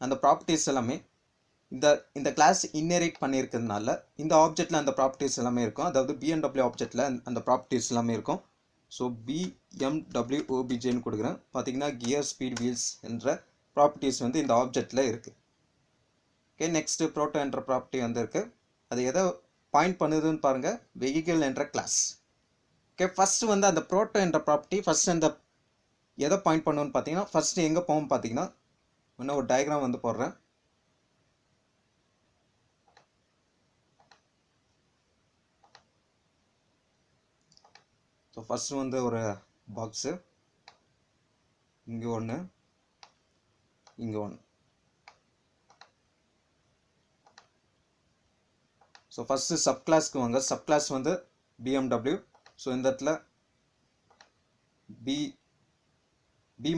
அந்த ப்ராப்பர்ட்டிஸ் எல்லாமே இந்த கிளாஸ் இன்னெரிட் பண்ணியிருக்கிறதுனால இந்த ஆப்ஜெக்டில் அந்த ப்ராப்பர்ட்டிஸ் எல்லாமே இருக்கும். அதாவது BMW ஆப்ஜெக்டில் அந்த ப்ராப்பர்ட்டிஸ் எல்லாமே இருக்கும். ஸோ bmw objன்னு கொடுக்குறேன். பார்த்தீங்கன்னா கியர் ஸ்பீட் வீல்ஸ் என்ற ப்ராப்பர்ட்டிஸ் வந்து இந்த ஆப்ஜெக்டில் இருக்குது. ஓகே, நெக்ஸ்ட் ப்ரோட்டோ என்ற ப்ராப்பர்ட்டி வந்து இருக்குது. அது எதை பாயிண்ட் பண்ணுதுன்னு பாருங்கள், வெஹிக்கிள் என்ற கிளாஸ். ஓகே, ஃபர்ஸ்ட் வந்து அந்த ப்ரோட்டோ என்ற ப்ராப்பர்ட்டி ஃபர்ஸ்ட் அந்த எதை பாயிண்ட் பண்ணுன்னு பார்த்தீங்கன்னா ஃபர்ஸ்ட் எங்கே போகும் பார்த்தீங்கன்னா இன்னும் ஒரு டயக்ராம் வந்து போடுறேன். ஸோ ஃபர்ஸ்ட் வந்து ஒரு பாக்ஸு, இங்கே ஒன்று, இங்கே ஒன்று. ஸோ ஃபஸ்ட்டு சப் கிளாஸ்க்கு வாங்க. சப் கிளாஸ் வந்து BMW. ஸோ இந்த இடத்துல பி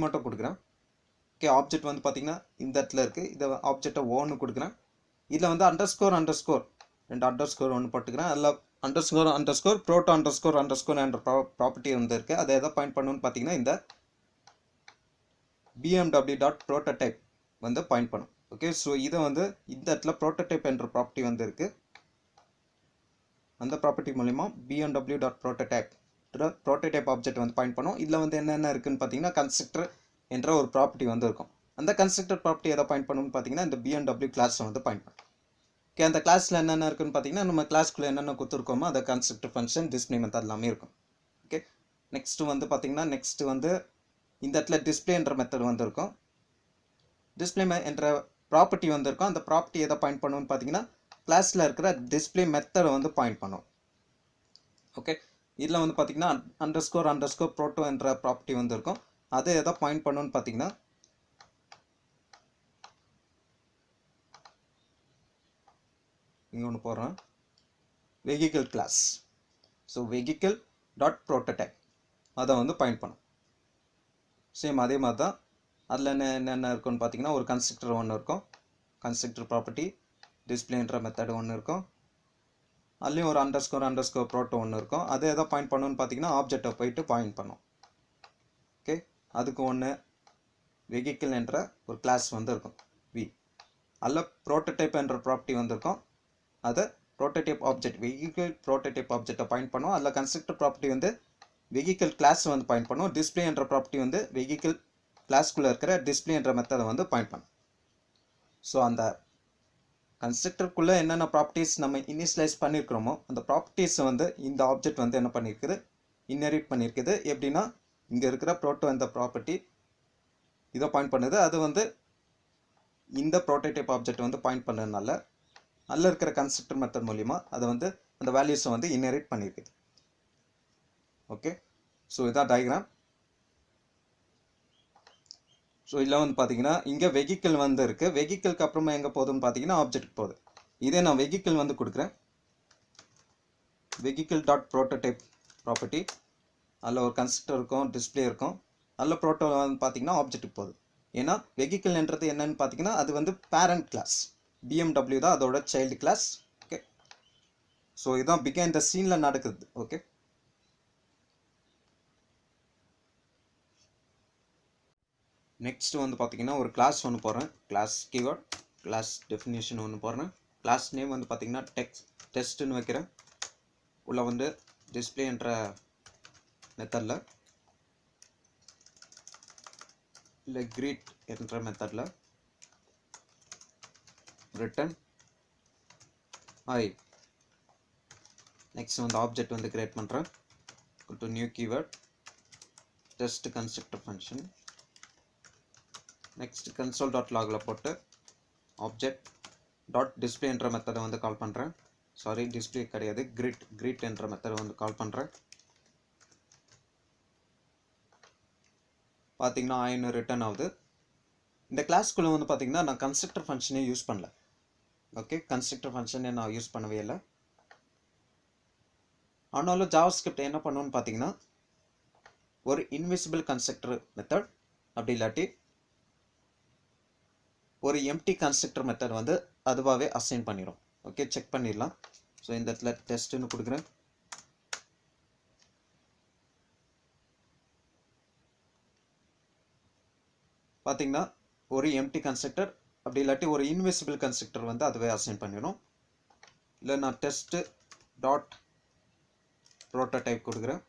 மட்டும் கொடுக்குறேன். ஓகே, ஆப்ஜெக்ட் வந்து பார்த்தீங்கன்னா இந்த இடத்துல இருக்குது, இதை ஆப்ஜெக்டை ஓன்னு கொடுக்குறேன். இதில் வந்து அண்டர்ஸ்கோர் ரெண்டு அண்டர்ஸ்கோர் ஒன்று போட்டுக்கிறேன். அதில் அண்டர்ஸ்கோர் ப்ரோட்டோ அண்டர்ஸ்கோர் என்ற ப்ராப்பர்ட்டி வந்து இருக்குது. அதை எதை பாயிண்ட் பண்ணணும்னு பார்த்தீங்கன்னா இந்த BMW டாட் ப்ரோட்டோடைப் வந்து பாயிண்ட் பண்ணும். ஓகே, ஸோ இதை வந்து இந்த இடத்துல ப்ரோட்டோடைப் என்ற ப்ராப்பர்ட்டி வந்து இருக்குது. அந்த ப்ராப்பர்ட்டி மூலிமா BMW டாட் ப்ரோட்டோடைப் ஆப்ஜெக்ட் வந்து பாயிண்ட் பண்ணும். இதில் வந்து என்னென்ன இருக்குன்னு பார்த்தீங்கன்னா கன்ஸ்ட்ரக்டர் என்ற ஒரு ப்ராப்பர்ட்டி வந்து இருக்கும். அந்த கன்ஸ்ட்ரக்டர் ப்ராப்பர்ட்டி எதை பாயிண்ட் பண்ணணும்னு பார்த்தீங்கன்னா இந்த BMW கிளாஸை வந்து பாயிண்ட் பண்ணும். ஓகே, அந்த கிளாஸில் என்னென்ன இருக்குன்னு பார்த்தீங்கன்னா நம்ம கிளாஸ்க்குள்ளே என்னென்ன கொடுத்துருக்கோமோ அந்த கன்ஸ்ட்ரக்டர் ஃபங்க்ஷன் டிஸ்பிளே மெத்தட் எல்லாமே இருக்கும். ஓகே, நெக்ஸ்ட் வந்து பார்த்தீங்கன்னா இந்த இடத்துல டிஸ்பிளே என்ற மெத்தட் வந்து இருக்கும். டிஸ்பிளே என்ற ப்ராப்பர்ட்டி வந்து இருக்கும். அந்த ப்ராப்பர்ட்டி எதை பாயிண்ட் பண்ணணும்னு பார்த்தீங்கன்னா கிளாஸில் இருக்கிற டிஸ்பிளே மெத்தடை வந்து பாயிண்ட் பண்ணும். ஓகே, இதில் வந்து பார்த்தீங்கன்னா அண்டர்ஸ்கோர் ப்ரோட்டோ என்ற ப்ராப்பர்ட்டி வந்து இருக்கும். அதை எதை பாயிண்ட் பண்ணணும்னு பார்த்தீங்கன்னா இங்கே ஒன்று போடுறேன், vehicle class. So vehicle dot prototype அதை வந்து பாயிண்ட் பண்ணும். சேம் அதே மாதிரி தான் அதில் என்னென்ன இருக்குன்னு பார்த்தீங்கன்னா ஒரு கன்ஸ்ட்ரக்டர் ஒன்று இருக்கும், கன்ஸ்ட்ரக்டர் ப்ராப்பர்ட்டி, டிஸ்பிளேன்ற மெத்தட் ஒன்று இருக்கும், அதுலேயும் ஒரு அண்டர்ஸ்கோர் ப்ரோட்டோ ஒன்று இருக்கும். அதை எதை பாயிண்ட் பண்ணணும்னு பார்த்தீங்கன்னா ஆப்ஜெக்டை போயிட்டு பாயிண்ட் பண்ணும். ஓகே, அதுக்கு ஒன்று. வெஹிக்கிள் என்ற ஒரு கிளாஸ் வந்து இருக்கும் வி. அதில் ப்ரோட்டோடைப் என்ற ப்ராப்பர்ட்டி வந்திருக்கும். அதை ப்ரோட்டோடைப் ஆப்ஜெக்ட் வெஹிக்கிள் ப்ரோட்டோடைப் ஆப்ஜெக்டை பாயிண்ட் பண்ணுவோம். அதில் கன்ஸ்ட்ரக்டர் ப்ராப்பர்ட்டி வந்து வெஹிக்கிள் கிளாஸ் வந்து பாயிண்ட் பண்ணுவோம். டிஸ்பிளே என்ற ப்ராப்பர்ட்டி வந்து வெஹிக்கிள் கிளாஸ்க்குள்ளே இருக்கிற டிஸ்பிளே என்ற மெத்தடை வந்து பாயிண்ட் பண்ணும். ஸோ அந்த கன்ஸ்ட்ரக்டருக்குள்ளே என்னென்ன ப்ராப்பர்ட்டிஸ் நம்ம இனிஷியலைஸ் பண்ணியிருக்கிறோமோ அந்த ப்ராப்பர்ட்டிஸை வந்து இந்த ஆப்ஜெக்ட் வந்து என்ன பண்ணியிருக்குது, இன்ஹெரிட் பண்ணியிருக்குது. எப்படின்னா இங்கே இருக்கிற ப்ரோட்டோ என்ற ப்ராப்பர்ட்டி இதை பாயிண்ட் பண்ணுது. அது வந்து இந்த ப்ரோட்டோடைப் ஆப்ஜெக்ட் வந்து பாயிண்ட் பண்ணதுனால அதில் இருக்கிற கன்ஸ்ட்ரக்டர் மெத்தட் மூலிமா அதை வந்து அந்த வேல்யூஸை வந்து இன்ஹெரிட் பண்ணியிருக்குது. ஓகே, ஸோ இதான் டயக்ராம். ஸோ இதில் வந்து பார்த்தீங்கன்னா இங்கே வெஹிக்கிள் வந்து இருக்குது. வெஹிக்கிளுக்கு அப்புறமா எங்கே போகுதுன்னு பார்த்தீங்கன்னா ஆப்ஜெக்ட் போகுது. இதே நான் வெஹிக்கிள் வந்து கொடுக்குறேன். வெஹிக்கிள் டாட் ப்ரோட்டோடைப் ப்ராப்பர்ட்டி, அதில் ஒரு கன்ஸ்ட்ரக்டர் இருக்கும், டிஸ்பிளே இருக்கும். அதில் ப்ரோட்டோ வந்து பார்த்தீங்கன்னா ஆப்ஜெக்ட்டுக்கு போகுது. ஏன்னா வெஹிக்கிள்ன்றது என்னன்னு பார்த்தீங்கன்னா அது வந்து பேரண்ட் கிளாஸ், BMW தான் அதோட சைல்டு கிளாஸ். ஓகே, ஸோ இதுதான் பிகைண்ட் த சீனில் நடக்குது. ஓகே, நெக்ஸ்ட் வந்து பார்த்தீங்கன்னா ஒரு கிளாஸ் ஒன்று போடுறேன். கிளாஸ் கீவேர்ட், கிளாஸ் டெஃபினேஷன் ஒன்று போடுறேன். கிளாஸ் நேம் வந்து பார்த்தீங்கன்னா டெஸ்ட்டுன்னு வைக்கிறேன். உள்ள வந்து டிஸ்பிளே என்ற மெத்தடில் இல்லை கிரீட் என்ற மெத்தடில் ரிட்டன் ஹாய். நெக்ஸ்ட் வந்து ஆப்ஜெக்ட் வந்து கிரியேட் பண்ணுறேன். To new keyword test constructor function. Next console dot லாகில் போட்டு ஆப்ஜெக்ட் டாட் டிஸ்பிளே என்ற மெத்தடை வந்து கால் பண்ணுறேன். சாரி, டிஸ்பிளே கிடையாது, கிரிட் என்ற மெத்தடை வந்து கால் பண்ணுறேன். பார்த்தீங்கன்னா ஆயின்னு ரிட்டர்ன் ஆகுது. இந்த கிளாஸ்க்குள்ளே வந்து பார்த்தீங்கன்னா நான் கன்ஸ்ட்ரக்டர் ஃபங்க்ஷனே யூஸ் பண்ணல. ஓகே, கன்ஸ்ட்ரக்டர் ஃபங்க்ஷனே நான் யூஸ் பண்ணவே இல்லை. ஆனாலும் ஜாவாஸ்கிரிப்ட் என்ன பண்ணுன்னு பார்த்தீங்கன்னா ஒரு இன்விசிபிள் கன்ஸ்ட்ரக்டர் மெத்தட், அப்படி இல்லாட்டி ஒரு எம்டி கன்ஸ்ட்ரக்டர் மெத்தட் வந்து அதுவாகவே அசைன் பண்ணிடும். ஓகே, செக் பண்ணிடலாம். ஸோ இந்த இடத்துல டெஸ்ட்டுன்னு கொடுக்குறேன். பார்த்தீங்கன்னா ஒரு எம்டி கன்ஸ்ட்ரக்டர் அப்படி இல்லாட்டி ஒரு இன்விசிபிள் கன்ஸ்ட்ரக்டர் வந்து அதுவே அசைன் பண்ணிடும். இல்லை நான் டெஸ்ட்டு டாட் ப்ரோட்டோடைப் கொடுக்குறேன்.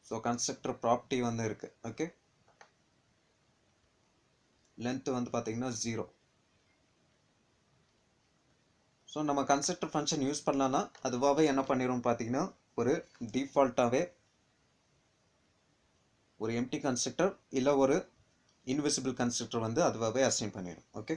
ஸோ கன்ஸ்ட்ரக்டர் ப்ராப்பர்ட்டி வந்து இருக்குது. ஓகே, லென்த் வந்து பார்த்தீங்கன்னா 0. ஸோ நம்ம கன்ஸ்ட்ரக்டர் ஃபங்க்ஷன் யூஸ் பண்ணலான்னா அதுவாகவே என்ன பண்ணிடும் பார்த்தீங்கன்னா ஒரு டிஃபால்ட்டாகவே ஒரு எம்டி கன்ஸ்ட்ரக்டர் இல்லை ஒரு இன்விசிபிள் கன்ஸ்ட்ரக்டர் வந்து அதுவாகவே அசைன் பண்ணிடும். ஓகே,